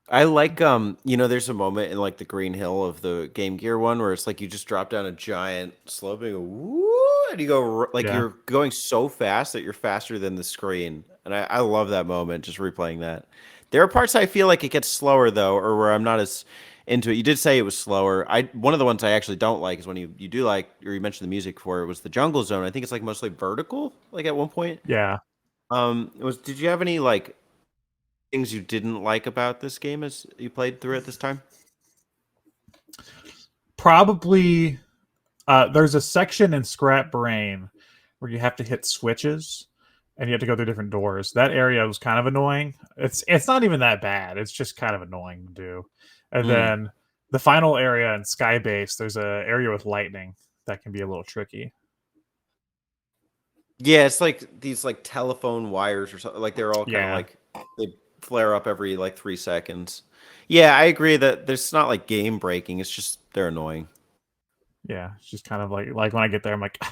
I like there's a moment in like the Green Hill of the Game Gear one where it's like you just drop down a giant slope and you go woo, and you go you're going so fast that you're faster than the screen. And I love that moment, just replaying that. There are parts I feel like it gets slower though, or where I'm not as into it. You did say it was slower. One of the ones I actually don't like is when you do like, or you mentioned the music for it, was the Jungle Zone. I think it's like mostly vertical, like at one point. Yeah. Did you have any like things you didn't like about this game as you played through it this time? Probably there's a section in Scrap Brain where you have to hit switches and you have to go through different doors. That area was kind of annoying. It's not even that bad. It's just kind of annoying to do. And then the final area in Skybase, there's an area with lightning that can be a little tricky. Yeah, it's like these like telephone wires or something. Like they're all kind of like they flare up every like 3 seconds. Yeah, I agree that there's not like game breaking. It's just they're annoying. Yeah, it's just kind of like when I get there, I'm like,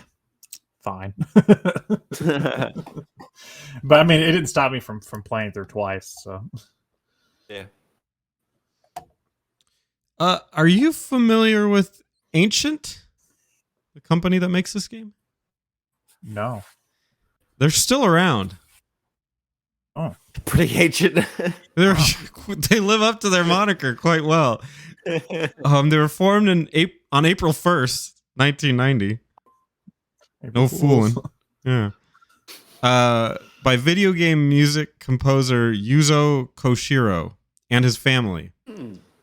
fine. But I mean, it didn't stop me from playing through twice. So yeah. Are you familiar with Ancient, the company that makes this game? No. They're still around. Oh, pretty ancient. They live up to their moniker quite well. They were formed on April 1st, 1990. No fooling. Yeah. By video game music composer Yuzo Koshiro and his family.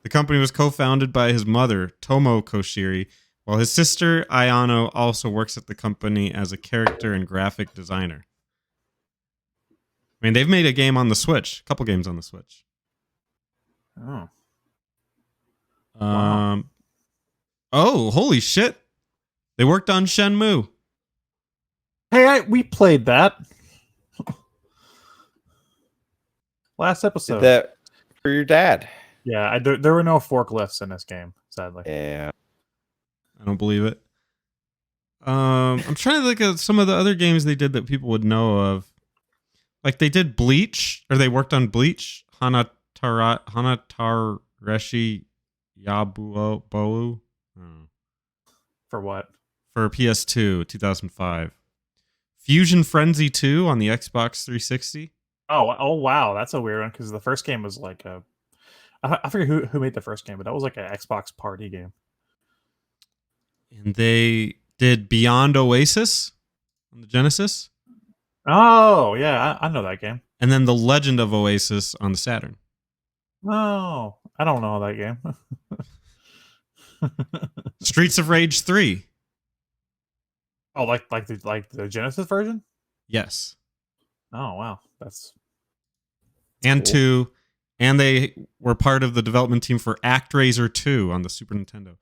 The company was co-founded by his mother, Tomo Koshiri, while his sister, Ayano, also works at the company as a character and graphic designer. I mean, they've made a game on the Switch, a couple games on the Switch. Oh. Wow. Oh, holy shit. They worked on Shenmue. Hey, we played that last episode. Did that for your dad. Yeah, there were no forklifts in this game, sadly. Yeah. I don't believe it. I'm trying to look at some of the other games they did that people would know of. Like they did Bleach, or they worked on Bleach. Hanatareshi Yabuo. For what? For PS2, 2005. Fusion Frenzy 2 on the Xbox 360. Oh wow, that's a weird one because the first game was like I forget who made the first game, but that was like an Xbox party game. And they did Beyond Oasis on the Genesis. Oh yeah, I know that game. And then The Legend of Oasis on the Saturn. Oh, I don't know that game. Streets of Rage 3. Oh, like the Genesis version? Yes. Oh wow, that's and cool. 2. And they were part of the development team for ActRaiser 2 on the Super Nintendo.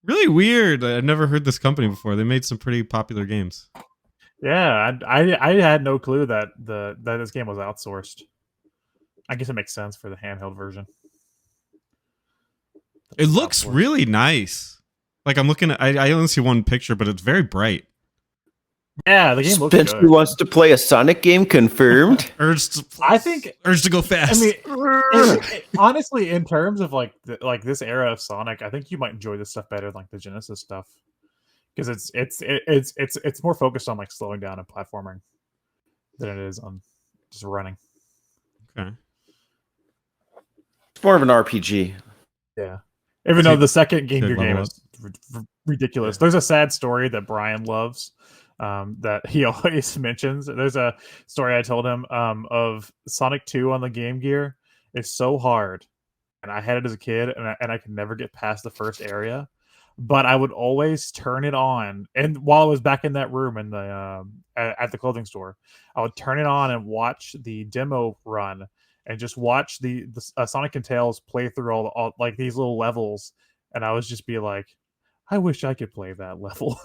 Really weird. I've never heard this company before. They made some pretty popular games. Yeah, I had no clue that this game was outsourced. I guess it makes sense for the handheld version. It looks really nice. Like I'm looking at, I only see one picture, but it's very bright. Yeah, the game looks Spencer good. wants to play a Sonic game, confirmed. Urge to go fast. I mean, honestly, in terms of like this era of Sonic, I think you might enjoy this stuff better than like the Genesis stuff because it's more focused on like slowing down and platforming than it is on just running. Okay, it's more of an RPG. Yeah, even though the second Game Gear game is ridiculous. There's a sad story that Brian loves. That he always mentions. There's a story I told him of Sonic 2 on the Game Gear. It's so hard and I had it as a kid, and I could never get past the first area. But I would always turn it on, and while I was back in that room in the at the clothing store, I would turn it on and watch the demo run, and just watch the Sonic and Tails play through all like these little levels, and I would just be like, I wish I could play that level,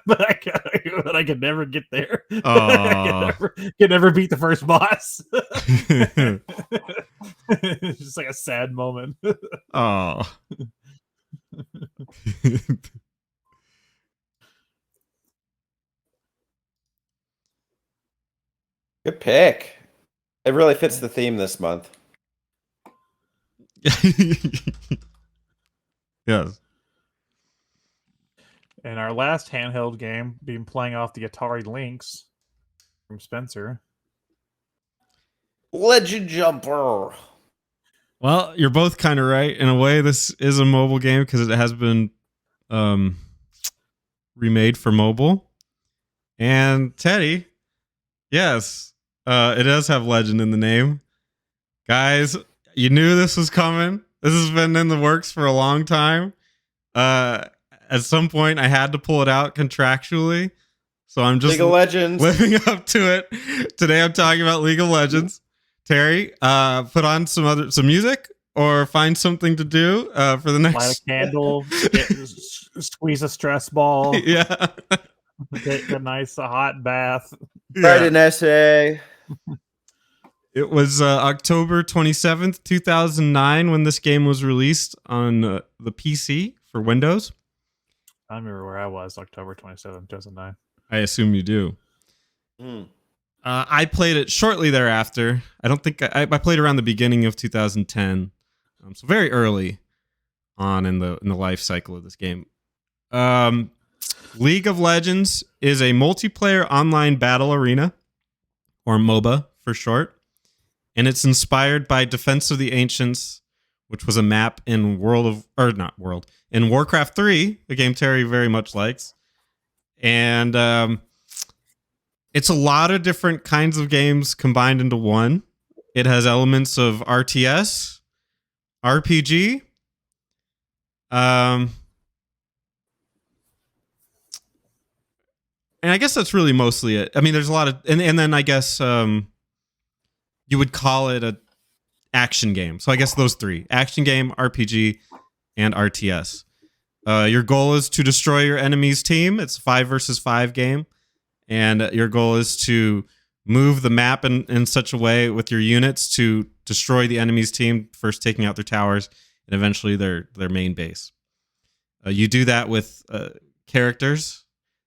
but I could never get there. I could never beat the first boss. It's just like a sad moment. Oh. Good pick. It really fits the theme this month. Yes. And our last handheld game, being playing off the Atari Lynx from Spencer. Legend Jumper. Well, you're both kind of right. In a way, this is a mobile game because it has been remade for mobile. And Teddy, yes, it does have legend in the name. Guys, you knew this was coming. This has been in the works for a long time. At some point, I had to pull it out contractually. So I'm just League of Legends. living up to it. Today, I'm talking about League of Legends. Terry, put on some music or find something to do for the next. Light a candle, squeeze a stress ball. Yeah. Take a nice hot bath. Write an essay. It was October 27th, 2009 when this game was released on the PC for Windows. I remember where I was October 27th, 2009. I assume you do. I played it shortly thereafter. I don't think I played around the beginning of 2010, so very early on in the life cycle of this game. League of Legends is a multiplayer online battle arena, or MOBA for short, and it's inspired by Defense of the Ancients, which was a map in in Warcraft 3, a game Terry very much likes, and it's a lot of different kinds of games combined into one. It has elements of RTS, RPG, and I guess that's really mostly it. I mean, there's a lot of, and then I guess you would call it a action game. So I guess those three: action game, RPG, and RTS. Your goal is to destroy your enemy's team. It's a 5 versus 5 game. And your goal is to move the map in such a way with your units to destroy the enemy's team, first taking out their towers and eventually their main base. You do that with characters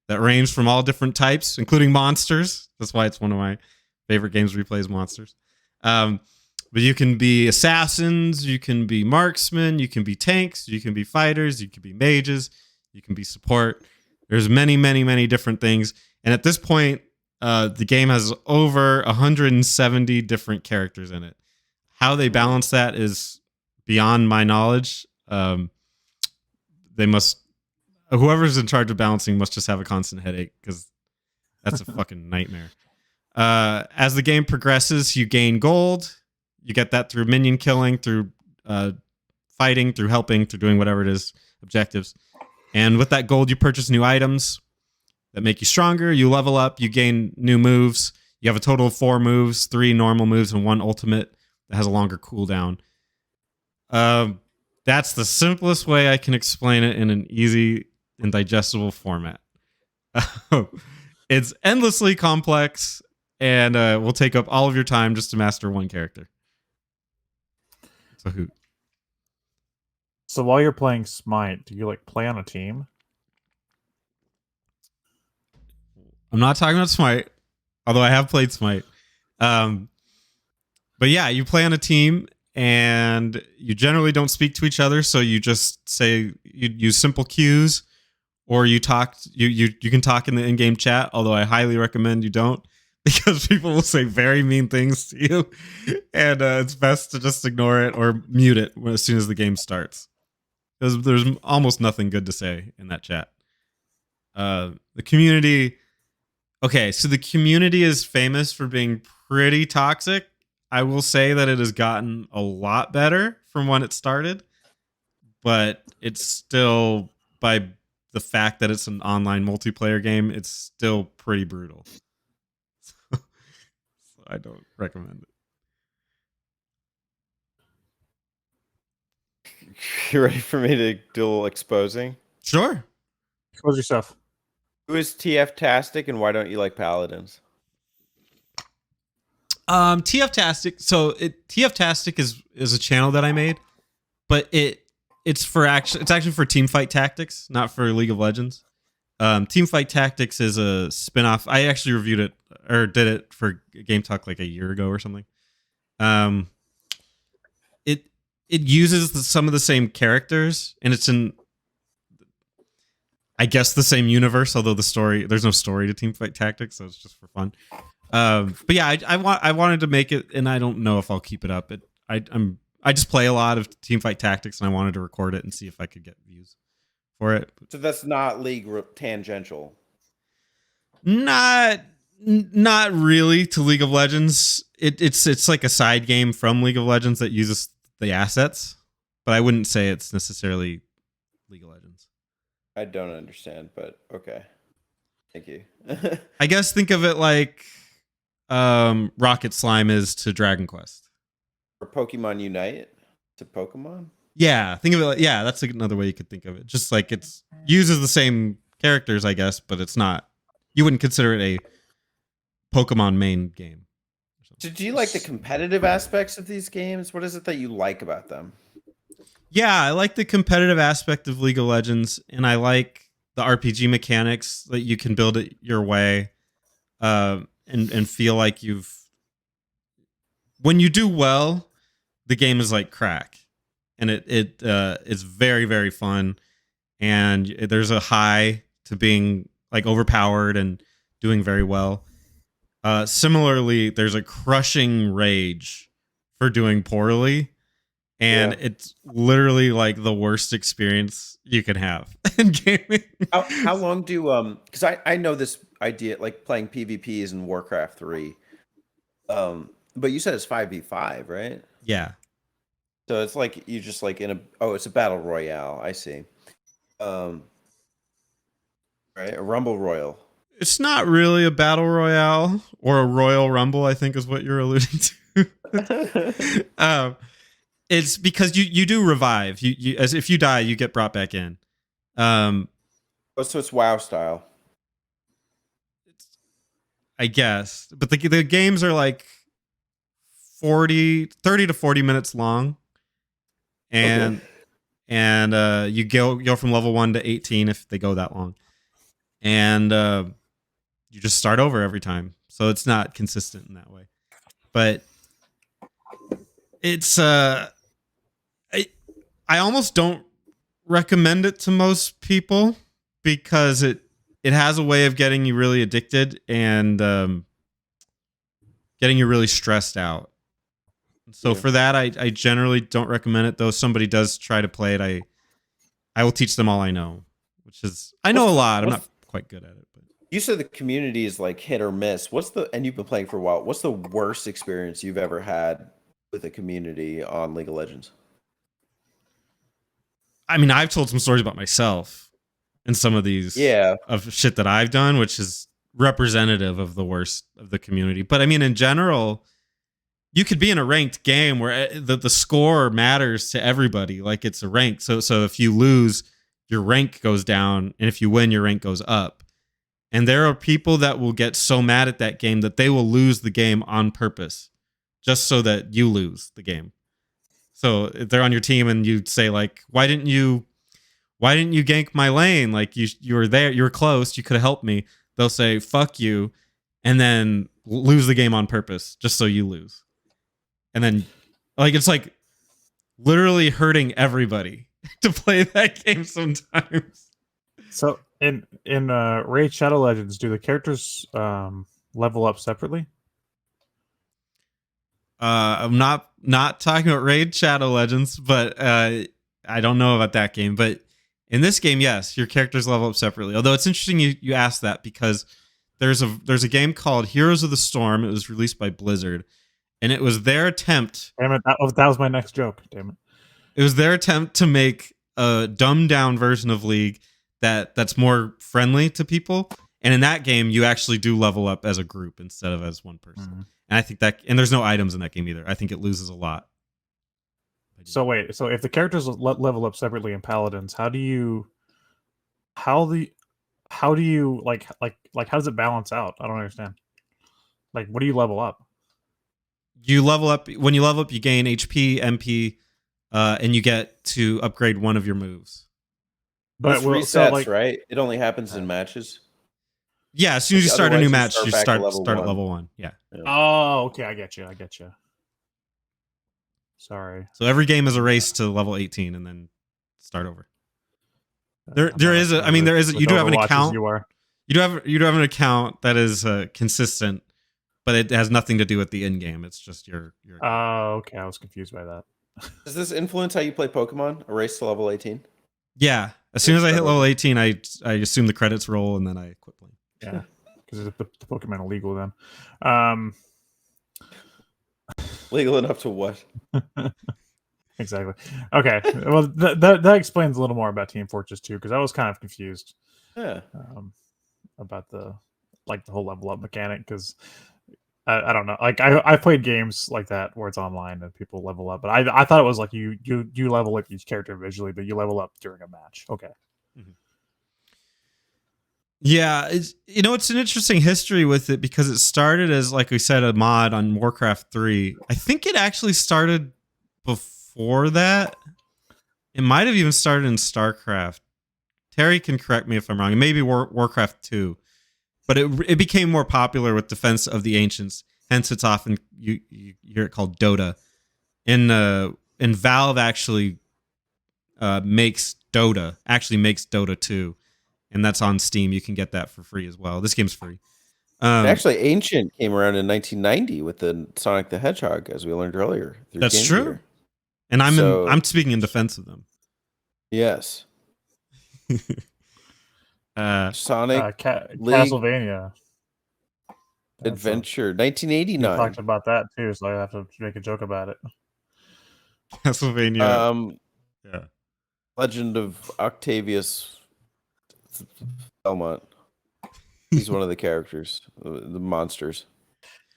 that range from all different types, including monsters. That's why it's one of my favorite games where you play as monsters. But you can be assassins, you can be marksmen, you can be tanks, you can be fighters, you can be mages, you can be support. There's many, many, many different things. And at this point, the game has over 170 different characters in it. How they balance that is beyond my knowledge. Whoever's in charge of balancing must just have a constant headache because that's a fucking nightmare. As the game progresses, you gain gold. You get that through minion killing, through fighting, through helping, through doing whatever it is, objectives. And with that gold, you purchase new items that make you stronger. You level up. You gain new moves. You have a total of 4 moves, 3 normal moves, and 1 ultimate that has a longer cooldown. That's the simplest way I can explain it in an easy and digestible format. It's endlessly complex and will take up all of your time just to master one character. It's a hoot. So while you're playing Smite, do you play on a team? I'm not talking about Smite, although I have played Smite. But yeah, you play on a team and you generally don't speak to each other. So you just say, you use simple cues, or you talk, you can talk in the in-game chat, although I highly recommend you don't, because people will say very mean things to you. And it's best to just ignore it or mute it as soon as the game starts, because there's almost nothing good to say in that chat. The community... Okay, so the community is famous for being pretty toxic. I will say that it has gotten a lot better from when it started, but it's still, by the fact that it's an online multiplayer game, it's still pretty brutal. So I don't recommend it. You ready for me to do a little exposing? Sure. Expose yourself. Who is TF-tastic and why don't you like paladins? TF-tastic. So TF-tastic is a channel that I made, but it's actually for Teamfight Tactics, not for League of Legends. Teamfight Tactics is a spinoff. I actually reviewed it or did it for Game Talk like a year ago or something. It uses some of the same characters, and it's in, I guess, the same universe. Although there's no story to Teamfight Tactics, so it's just for fun. But yeah, I wanted to make it, and I don't know if I'll keep it up. I just play a lot of Teamfight Tactics, and I wanted to record it and see if I could get views for it. So that's not League tangential. Not really to League of Legends. It's like a side game from League of Legends that uses the assets, but I wouldn't say it's necessarily League of Legends. I don't understand, but okay. Thank you. I guess think of it like Rocket Slime is to Dragon Quest. Or Pokemon Unite to Pokemon? Yeah, think of it like, yeah, that's another way you could think of it. Just like it's uses the same characters, I guess, but it's not, you wouldn't consider it a Pokemon main game. So do you like the competitive aspects of these games? What is it that you like about them? Yeah, I like the competitive aspect of League of Legends, and I like the RPG mechanics that you can build it your way, and feel like when you do well, the game is like crack, and it is very, very fun, and there's a high to being like overpowered and doing very well. Similarly, there's a crushing rage for doing poorly, and it's literally like the worst experience you can have in gaming. How long do because I know this idea, like playing PvPs in Warcraft 3, but you said it's 5v5, right? Yeah. So it's like you just like it's a battle royale. I see. Right, a Rumble Royal. It's not really a battle royale or a Royal Rumble, I think is what you're alluding to. It's because you do revive. You as if you die, you get brought back in. So it's WoW style, I guess. But the games are like 30 to 40 minutes long. And you go from level 1 to 18 if they go that long. And you just start over every time. So it's not consistent in that way. But it's I almost don't recommend it to most people because it has a way of getting you really addicted and getting you really stressed out. So for that, I generally don't recommend it. Though somebody does try to play it, I will teach them all I know, which is I know a lot. I'm not quite good at it. But you said the community is like hit or miss. And you've been playing for a while. What's the worst experience you've ever had with a community on League of Legends? I mean, I've told some stories about myself and some of these of shit that I've done, which is representative of the worst of the community. But I mean, in general, you could be in a ranked game where the score matters to everybody. Like it's a rank. So if you lose, your rank goes down. And if you win, your rank goes up. And there are people that will get so mad at that game that they will lose the game on purpose just so that you lose the game. So if they're on your team and you say like, why didn't you gank my lane? Like you were there, you were close, you could have helped me. They'll say, fuck you. And then lose the game on purpose just so you lose. And then like, it's like literally hurting everybody to play that game sometimes. So in Raid Shadow Legends, do the characters level up separately? I'm not talking about Raid Shadow Legends, but I don't know about that game. But in this game, yes, your characters level up separately. Although it's interesting you asked that because there's a game called Heroes of the Storm. It was released by Blizzard, And it was their attempt. Damn it! That was my next joke. Damn it! It was their attempt to make a dumbed down version of League that's more friendly to people. And in that game, you actually do level up as a group instead of as one person. Mm-hmm. And I think and there's no items in that game either. I think it loses a lot. So wait, so if the characters level up separately in Paladins, how do you how do you like how does it balance out? I don't understand. Like, what do you level up? You level up when you level up, you gain HP, MP, and you get to upgrade one of your moves. But resets, right? It only happens in matches. Yeah, as soon as you start a new match, you start at level 1. Yeah. Oh, okay, I get you. Sorry. So every game is a race to level 18 and then start over. There is you do have an account. You do have an account that is consistent, but it has nothing to do with the end game. It's just your Oh, okay. I was confused by that. Does this influence how you play Pokemon? A race to level 18? Yeah. As soon as I hit level 18, I assume the credits roll and then I quit playing. Yeah, because the Pokemon illegal then. Legal enough to what? Exactly. Okay. Well, that explains a little more about Team Fortress 2, because I was kind of confused. Yeah. About the whole level up mechanic, because I don't know. Like I played games like that where it's online and people level up, but I thought it was like you level up each character visually, but you level up during a match. Okay. Mm-hmm. Yeah, it's an interesting history with it, because it started as, like we said, a mod on Warcraft 3. I think it actually started before that. It might have even started in StarCraft. Terry can correct me if I'm wrong. It may be Warcraft 2. But it became more popular with Defense of the Ancients. Hence, it's often you hear it called Dota. And Valve actually makes Dota 2. And that's on Steam. You can get that for free as well. This game's free. Actually, Ancient came around in 1990 with the Sonic the Hedgehog, as we learned earlier. That's true. Gear. And I'm speaking in defense of them. Yes. Sonic Castlevania Adventure 1989. We talked about that too, so I have to make a joke about it. Castlevania. Yeah. Legend of Octavius Belmont. He's one of the characters, the monsters.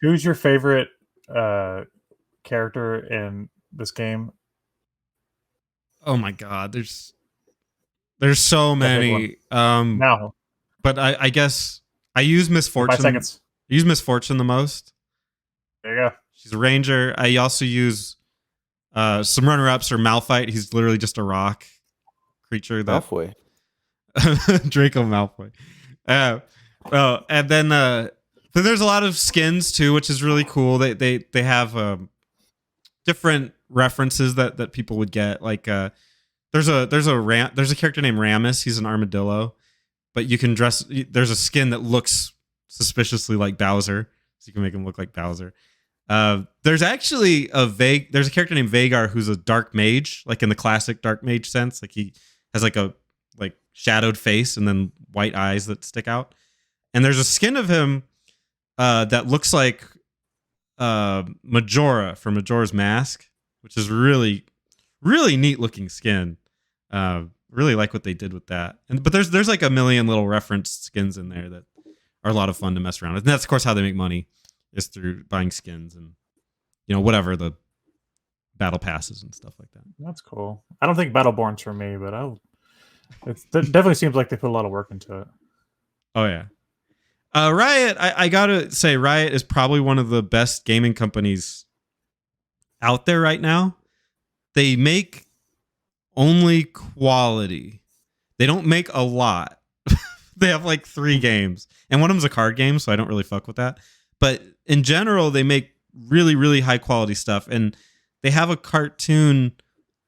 Who's your favorite character in this game? Oh my god, there's so many. Now, but I guess I use Misfortune. 5 seconds. I use Misfortune the most. There you go. She's a ranger. I also use some runner-ups or Malphite. He's literally just a rock creature. Malfoy. Draco Malfoy. Well, and then there's a lot of skins too, which is really cool. They have different references that people would get. Like there's a character named Ramus. He's an armadillo, but you can dress. There's a skin that looks suspiciously like Bowser, so you can make him look like Bowser. There's actually there's a character named Vagar who's a dark mage, like in the classic dark mage sense. Like he has like a shadowed face and then white eyes that stick out. And there's a skin of him that looks like Majora from Majora's Mask, which is really, really neat looking skin. Really like what they did with that. But there's like a million little reference skins in there that are a lot of fun to mess around with. And that's of course how they make money, is through buying skins and whatever the battle passes and stuff like that. That's cool. I don't think Battleborn's for me, but it definitely seems like they put a lot of work into it. Oh yeah. Riot, I gotta say, Riot is probably one of the best gaming companies out there right now. They make only quality. They don't make a lot. They have like 3 games, and one of them's a card game, so I don't really fuck with that. But in general, they make really, really high quality stuff, and they have a cartoon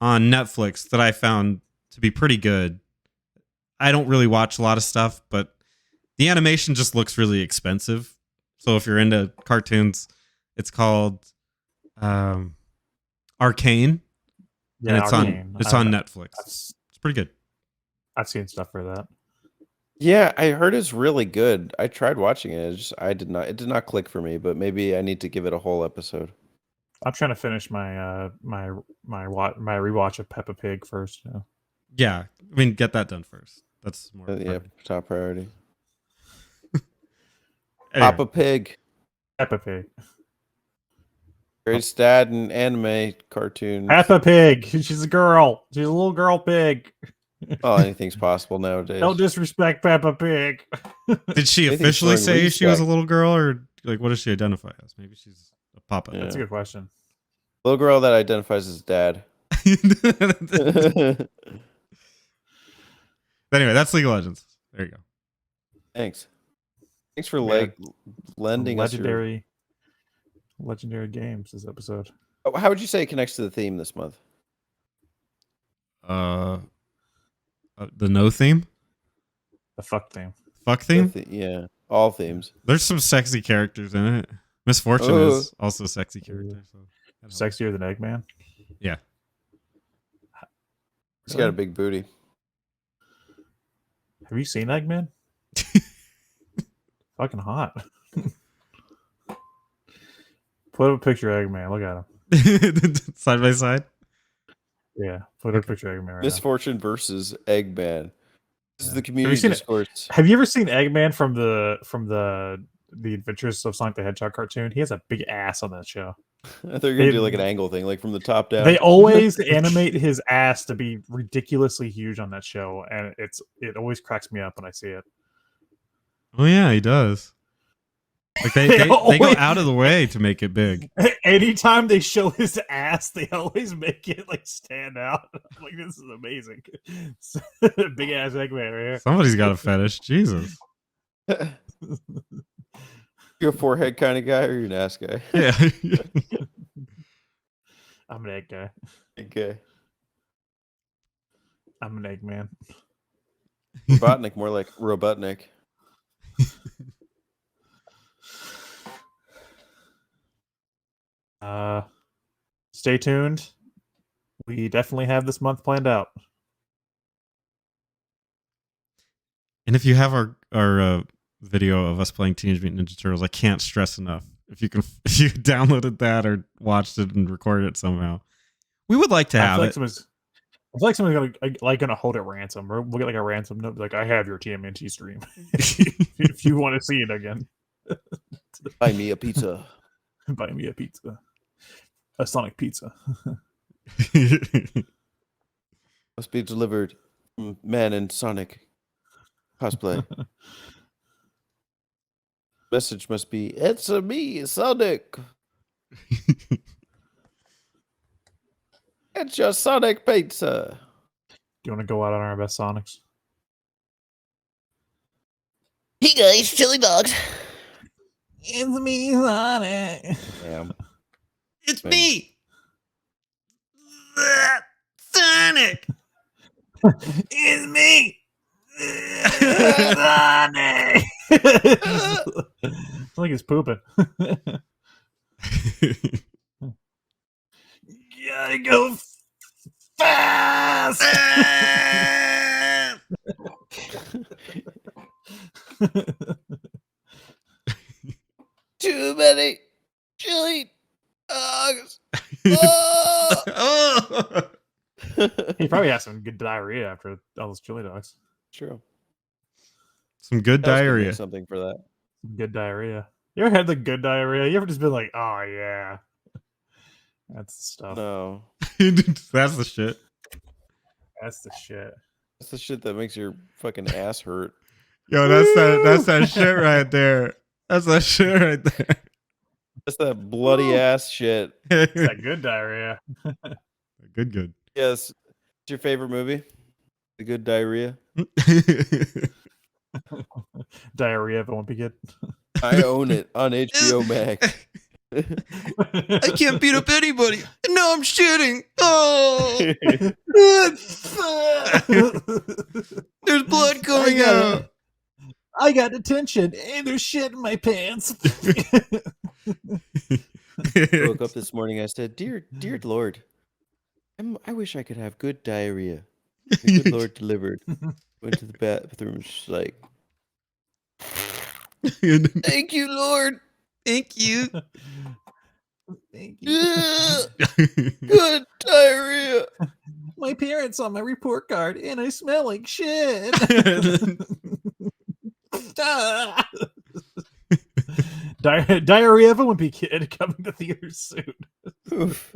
on Netflix that I found to be pretty good. I don't really watch a lot of stuff, but the animation just looks really expensive. So if you're into cartoons, it's called Arcane. Yeah, and Arcane. It's on Netflix. It's pretty good. I've seen stuff for that. Yeah, I heard it's really good. I tried watching it. It did not click for me, but maybe I need to give it a whole episode. I'm trying to finish my my rewatch of Peppa Pig first. You know? Yeah, I mean, get that done first. That's more. Yeah, top priority. Anyway. Papa Pig. Peppa Pig. Greatest dad in anime cartoons. Peppa Pig. She's a girl. She's a little girl pig. Oh, anything's possible nowadays. Don't disrespect Peppa Pig. Did she officially say she was a little girl, or like what does she identify as? Maybe she's a papa. Yeah. That's a good question. Little girl that identifies as dad. Anyway, that's League of Legends. There you go. Thanks for lending us your... legendary games this episode. How would you say it connects to the theme this month? The no theme? The fuck theme. Fuck theme? Yeah, all themes. There's some sexy characters in it. Miss Fortune is also a sexy character. So sexier than Eggman? Yeah. He's got a big booty. Have you seen Eggman? Fucking hot. Put up a picture of Eggman. Look at him. Side by side? Yeah. Put up a picture of Eggman right Miss now. Fortune versus Eggman. This is the community discourse. Have you ever seen Eggman from the Adventures of Sonic the Hedgehog cartoon? He has a big ass on that show. I thought you were going to do like an angle thing, like from the top down. They always animate his ass to be ridiculously huge on that show, and it always cracks me up when I see it. Oh yeah, he does. Like they go out of the way to make it big. Anytime they show his ass, they always make it like stand out. Like, this is amazing. Big ass Eggman right here. Somebody's got a fetish. Jesus. You a forehead kind of guy or you an ass guy? Yeah. I'm an egg guy. Okay. I'm an Eggman. Robotnik, more like Robotnik. Stay tuned. We definitely have this month planned out. And if you have our video of us playing Teenage Mutant Ninja Turtles, I can't stress enough. If you downloaded that or watched it and recorded it somehow, we would like to have it. I feel like someone's gonna hold it ransom, or we'll get like a ransom note, like, I have your TMNT stream if you want to see it again. Buy me a pizza. Buy me a pizza. A Sonic pizza. Must be delivered from Man in Sonic cosplay. Message must be, it's a me, Sonic. It's your Sonic pizza. Do you want to go out on our best Sonics? Hey guys, chili dogs. It's me, Sonic. Damn. It's me, Sonic. It's me, Sonic. It's like he's pooping. Gotta go fast. Too many chili dogs. Oh! He probably has some good diarrhea after all those chili dogs. True. Some good diarrhea. Something for that. Good diarrhea. You ever had the good diarrhea? You ever just been like, oh yeah, that's the stuff. No. That's the shit. That's the shit. That's the shit that makes your fucking ass hurt. Yo, that's that shit right there. That's that shit right there. That's that bloody ass shit. It's that good diarrhea. Good. Yes. What's your favorite movie? The Good Diarrhea? Diarrhea of a Wimpy Kid. I own it on HBO Max. I can't beat up anybody. No, I'm shitting. Oh, there's blood coming out. I got detention and there's shit in my pants. I woke up this morning. I said, "Dear Lord, I wish I could have good diarrhea." The good Lord delivered. Went to the bathroom. She's like, "Thank you, Lord. Thank you. Thank you. Good diarrhea. My parents on my report card, and I smell like shit. Diarrhea of a Wimpy Kid coming to theaters soon. Oof.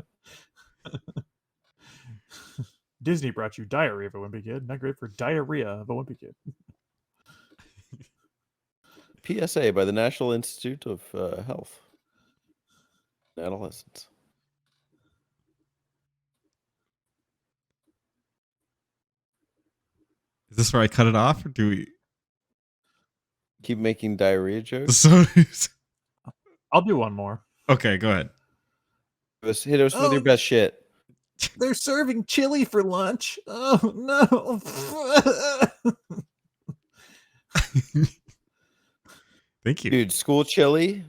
Disney brought you Diarrhea of a Wimpy Kid. Not great for diarrhea of a Wimpy Kid. PSA by the National Institute of Health and Adolescents. Is this where I cut it off, or do we Keep making diarrhea jokes? So I'll do one more. okay, go ahead. Hit us with your best shit. They're serving chili for lunch. Oh no. Thank you. Dude, school chili?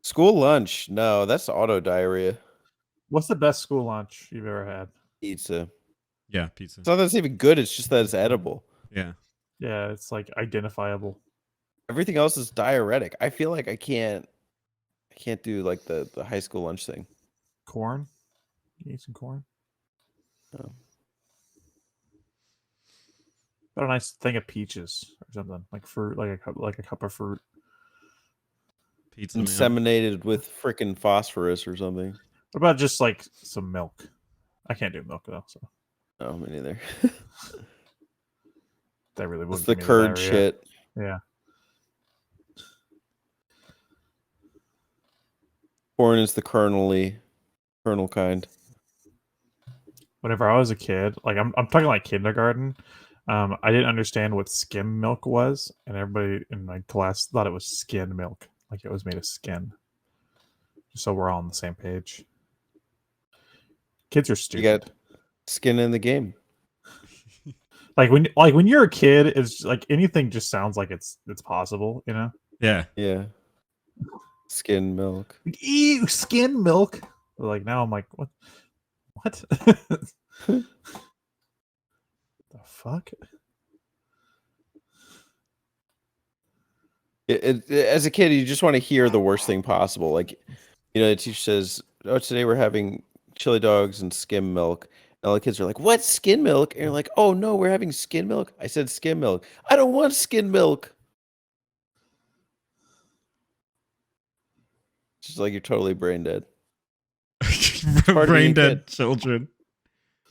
School lunch? No, that's auto diarrhea. What's the best school lunch you've ever had? Pizza. Yeah, pizza. It's not that it's even good, it's just that it's edible. Yeah. Yeah, it's like identifiable. Everything else is diuretic. I feel like I can't do like the high school lunch thing. Corn? You eat some corn? No. Got a nice thing of peaches or something, like fruit, like a cup of fruit. Pizza man. Inseminated with freaking phosphorus or something. What about just like some milk? I can't do milk though, so No, me neither. that really It's wouldn't the give me curd diarrhea. shit. Yeah. Corn is the kernel kind. Whenever I was a kid, like I'm talking like kindergarten, I didn't understand what skim milk was, and everybody in my class thought it was skin milk, like it was made of skin. Just so we're all on the same page. Kids are You stupid. got skin in the game. Like when you're a kid, it's like anything just sounds like it's possible, you know? Yeah. Yeah. Skin milk. Like, ew, skin milk. But like now I'm like, what? The fuck? As a kid, you just want to hear the worst thing possible. Like, the teacher says, "Oh, today we're having chili dogs and skim milk." And all the kids are like, "What, skin milk?" And you're like, "Oh no, we're having skin milk." I said skim milk. I don't want skin milk. Just like you're totally brain dead. Part of being Brain a dead kid. children.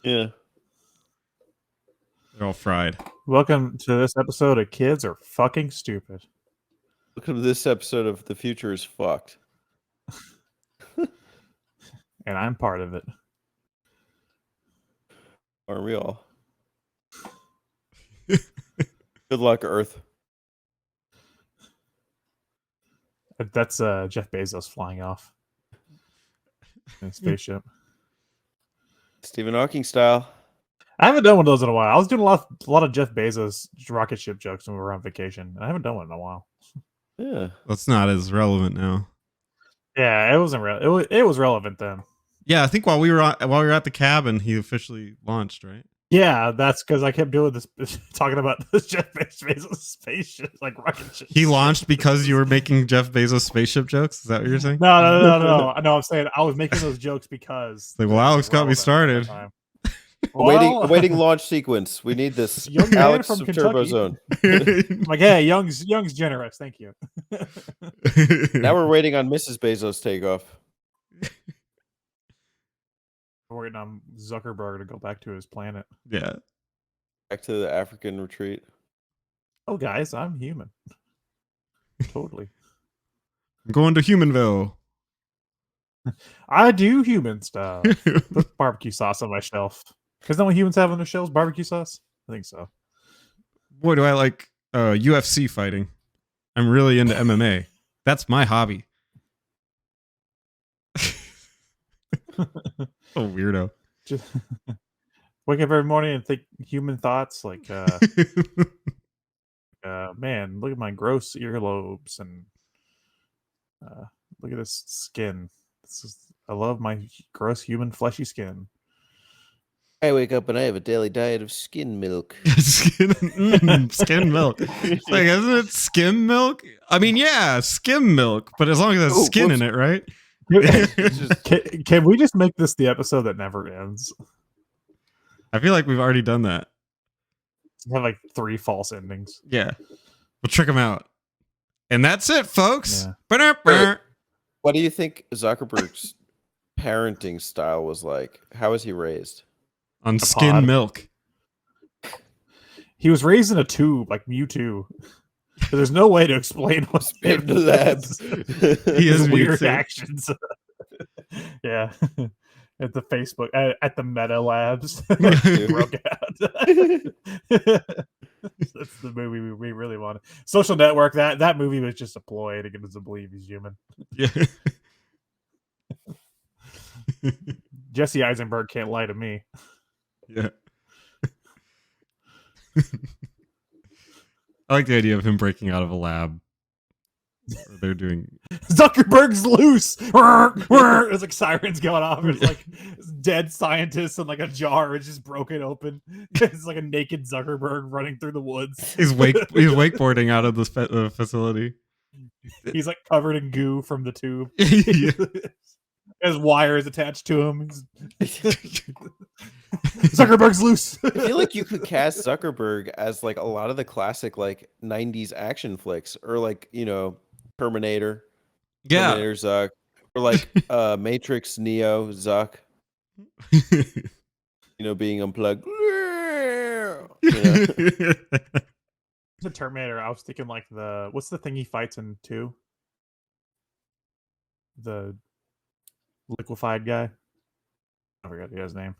Yeah. They're all fried. Welcome to this episode of Kids Are Fucking Stupid. Welcome to this episode of The Future is Fucked. And I'm part of it. Aren't we all? Good luck, Earth. That's Jeff Bezos flying off in a spaceship. Stephen Hawking style. I haven't done one of those in a while. I was doing a lot of Jeff Bezos rocket ship jokes when we were on vacation, and I haven't done one in a while. Yeah. That's not as relevant now. Yeah, it wasn't real. It was relevant then. Yeah, I think while we were at the cabin, he officially launched, right? Yeah, that's because I kept doing this, talking about this Jeff Bezos spaceship, like rocket ship. He launched because you were making Jeff Bezos spaceship jokes? Is that what you're saying? No. I'm saying I was making those jokes because Like, well, Alex got me started. Awaiting launch sequence. We need this. Young man Alex from of Kentucky. Turbo Zone. I'm like, hey, Young's generous. Thank you. Now we're waiting on Mrs. Bezos takeoff. We're waiting on Zuckerberg to go back to his planet. Yeah. Back to the African retreat. Oh, guys, I'm human. Totally. I'm going to Humanville. I do human stuff. Put barbecue sauce on my shelf. Because then what humans have on their shelves? Barbecue sauce? I think so. Boy, do I like UFC fighting. I'm really into MMA. That's my hobby. Oh, weirdo. Just wake up every morning and think human thoughts like, man, look at my gross earlobes and look at this skin. I love my gross human fleshy skin. I wake up and I have a daily diet of skin milk. Skim milk. Like, isn't it skim milk? I mean, yeah, skim milk, but as long as there's skin in it, right? Can we just make this the episode that never ends? I feel like we've already done that. We have like 3 false endings. Yeah. We'll trick them out. And that's it, folks. Yeah. What do you think Zuckerberg's parenting style was like? How was he raised? On skin milk. He was raised in a tube, like Mewtwo. So there's no way to explain what's in the lab. He has weird actions. Yeah. At the Facebook, at the Meta Labs. Broke out. That's the movie we really wanted. Social Network, that movie was just a ploy to get us to believe he's human. Yeah. Jesse Eisenberg can't lie to me. Yeah. I like the idea of him breaking out of a lab. They're doing Zuckerberg's loose. It's like sirens going off. It's like dead scientists in like a jar. It's just broken open. It's like a naked Zuckerberg running through the woods. He's wakeboarding out of the facility. He's like covered in goo from the tube. Yeah. His wires attached to him. Zuckerberg's loose. I feel like you could cast Zuckerberg as like a lot of the classic like 90s action flicks, or like, you know, Terminator. Yeah. Terminator Zuck. Or like Matrix Neo Zuck. You know, being unplugged. You know? The Terminator, I was thinking like what's the thing he fights in 2? The liquefied guy. I forgot the guy's name.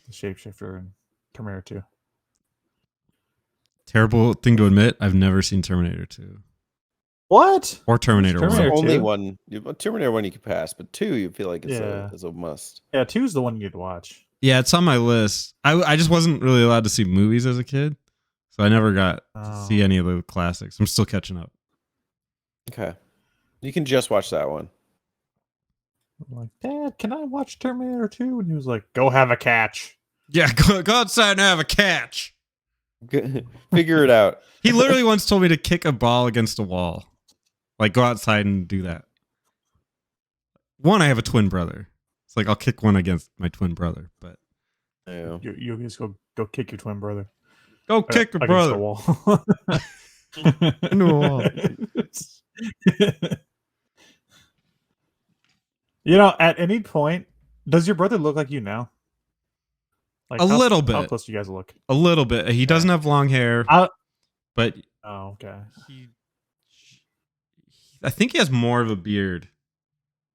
The shapeshifter in Terminator 2. Terrible thing to admit. I've never seen Terminator 2. What? Or Terminator 1. Terminator Only 2? one. Terminator 1 you could pass, but 2 you feel like it's a must. Yeah, 2 is the one you need to watch. Yeah, it's on my list. I just wasn't really allowed to see movies as a kid, so I never got to see any of the classics. I'm still catching up. Okay. You can just watch that one. I'm like, Dad, can I watch Terminator 2? And he was like, go have a catch. Yeah, go outside and have a catch. Figure it out. He literally once told me to kick a ball against a wall. Like, go outside and do that. One, I have a twin brother. It's like, I'll kick one against my twin brother, but... Yeah. You just go kick your twin brother. Go kick your brother. The wall. Into a wall. You know, at any point, does your brother look like you now? Like a little bit. How close do you guys look? A little bit. He doesn't have long hair, but oh, okay. I think he has more of a beard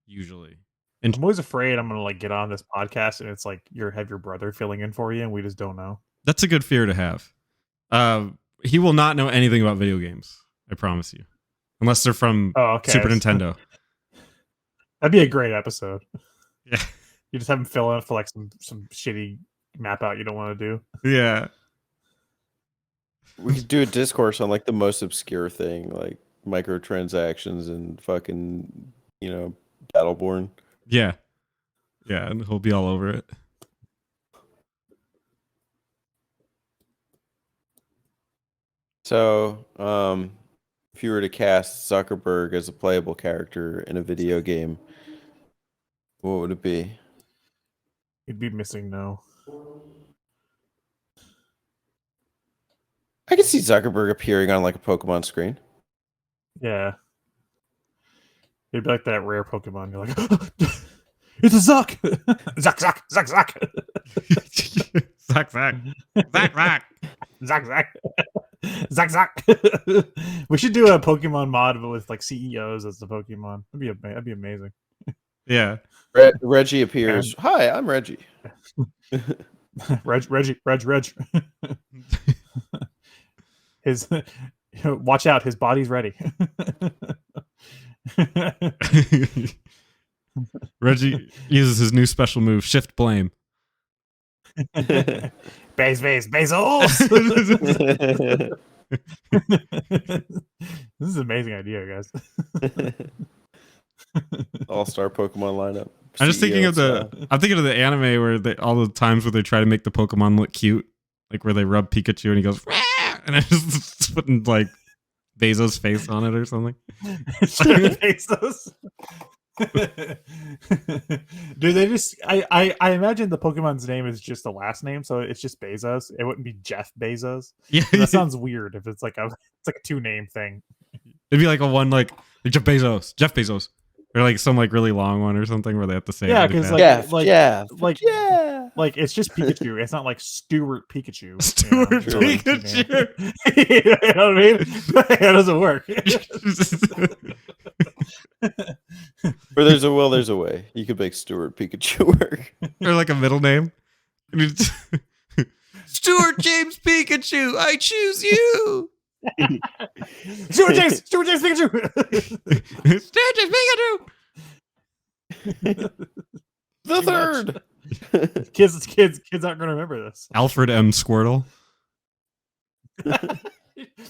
usually. And I'm always afraid I'm gonna like get on this podcast and it's like have your brother filling in for you and we just don't know. That's a good fear to have. He will not know anything about video games. I promise you, unless they're from Super Nintendo. That'd be a great episode. Yeah, you just have him fill in for like some shitty map out you don't want to do. Yeah, we could do a discourse on like the most obscure thing, like microtransactions and fucking, you know, Battleborn. Yeah, and he'll be all over it. So, if you were to cast Zuckerberg as a playable character in a video game, what would it be? He'd be missing no. I could see Zuckerberg appearing on like a Pokemon screen. Yeah. It'd be like that rare Pokemon. You're like, it's a Zuck! Zuck, Zuck, Zuck, Zuck! Zuck, Zuck. Zuck, Zuck. Zuck, Zuck. Zuck, Zuck. We should do a Pokemon mod with like CEOs as the Pokemon. That'd be amazing. Yeah. Reggie appears. Hi, I'm Reggie. Reg. His watch out, his body's ready. Reggie uses his new special move, Shift Blame. Bezos. This is an amazing idea, guys. All-star Pokemon lineup. I'm just thinking CEO of the. style. I'm thinking of the anime where all the times where they try to make the Pokemon look cute, like where they rub Pikachu and he goes, "Rah!" And I just putting like Bezos' face on it or something. Bezos. Do they just? I imagine the Pokemon's name is just the last name, so it's just Bezos. It wouldn't be Jeff Bezos. Yeah, That sounds weird if it's like a 2-name thing. it'd be like a one like Jeff Bezos, or like some like really long one or something where they have to say. Yeah, it really because fast. like it's just Pikachu. It's not like Stuart Pikachu. Stuart you know, Pikachu. You know what I mean? That doesn't work. Where there's a will, there's a way. You could make Stuart Pikachu work. Or like a middle name. Stuart James Pikachu, I choose you. Stuart James Pikachu. Stuart James Pikachu. The third. Kids aren't going to remember this. Alfred M. Squirtle.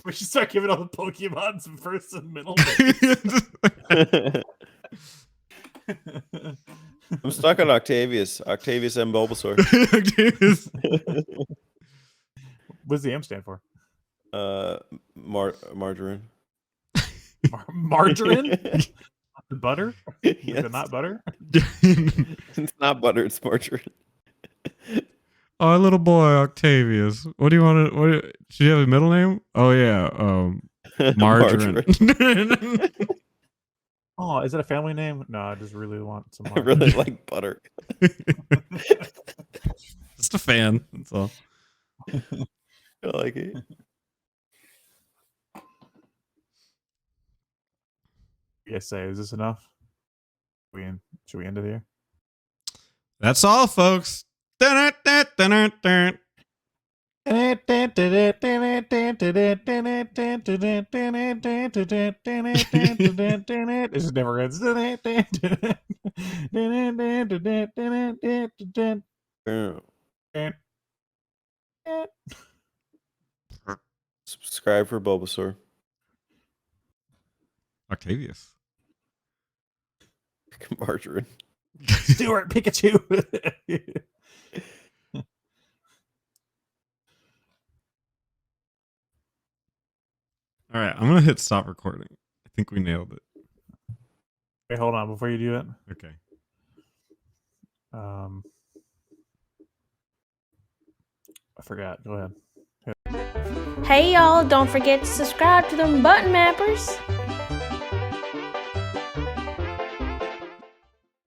We should start giving all the Pokemon some first and middle. I'm stuck on Octavius M. Bulbasaur. What's the M stand for? Margarine. Margarine? Butter? Yes. Is it not butter? It's not butter, it's margarine. Oh, little boy, Octavius. What do you want to? Should you have a middle name? Oh yeah, Margarine. Oh, is it a family name? No, I just really want some I margarine. really like butter. Just a fan. That's all. I like it. You guys say, is this enough? Should we end it here? That's all, folks. Dun-dun-dun-dun-dun-dun. It just never ends. Subscribe for Bulbasaur. Octavius. Margarine. Stuart Pikachu. All right, I'm gonna hit stop recording. I think we nailed it. Wait, hold on before you do it. Okay. I forgot. Go ahead. Hey y'all, don't forget to subscribe to them button mappers.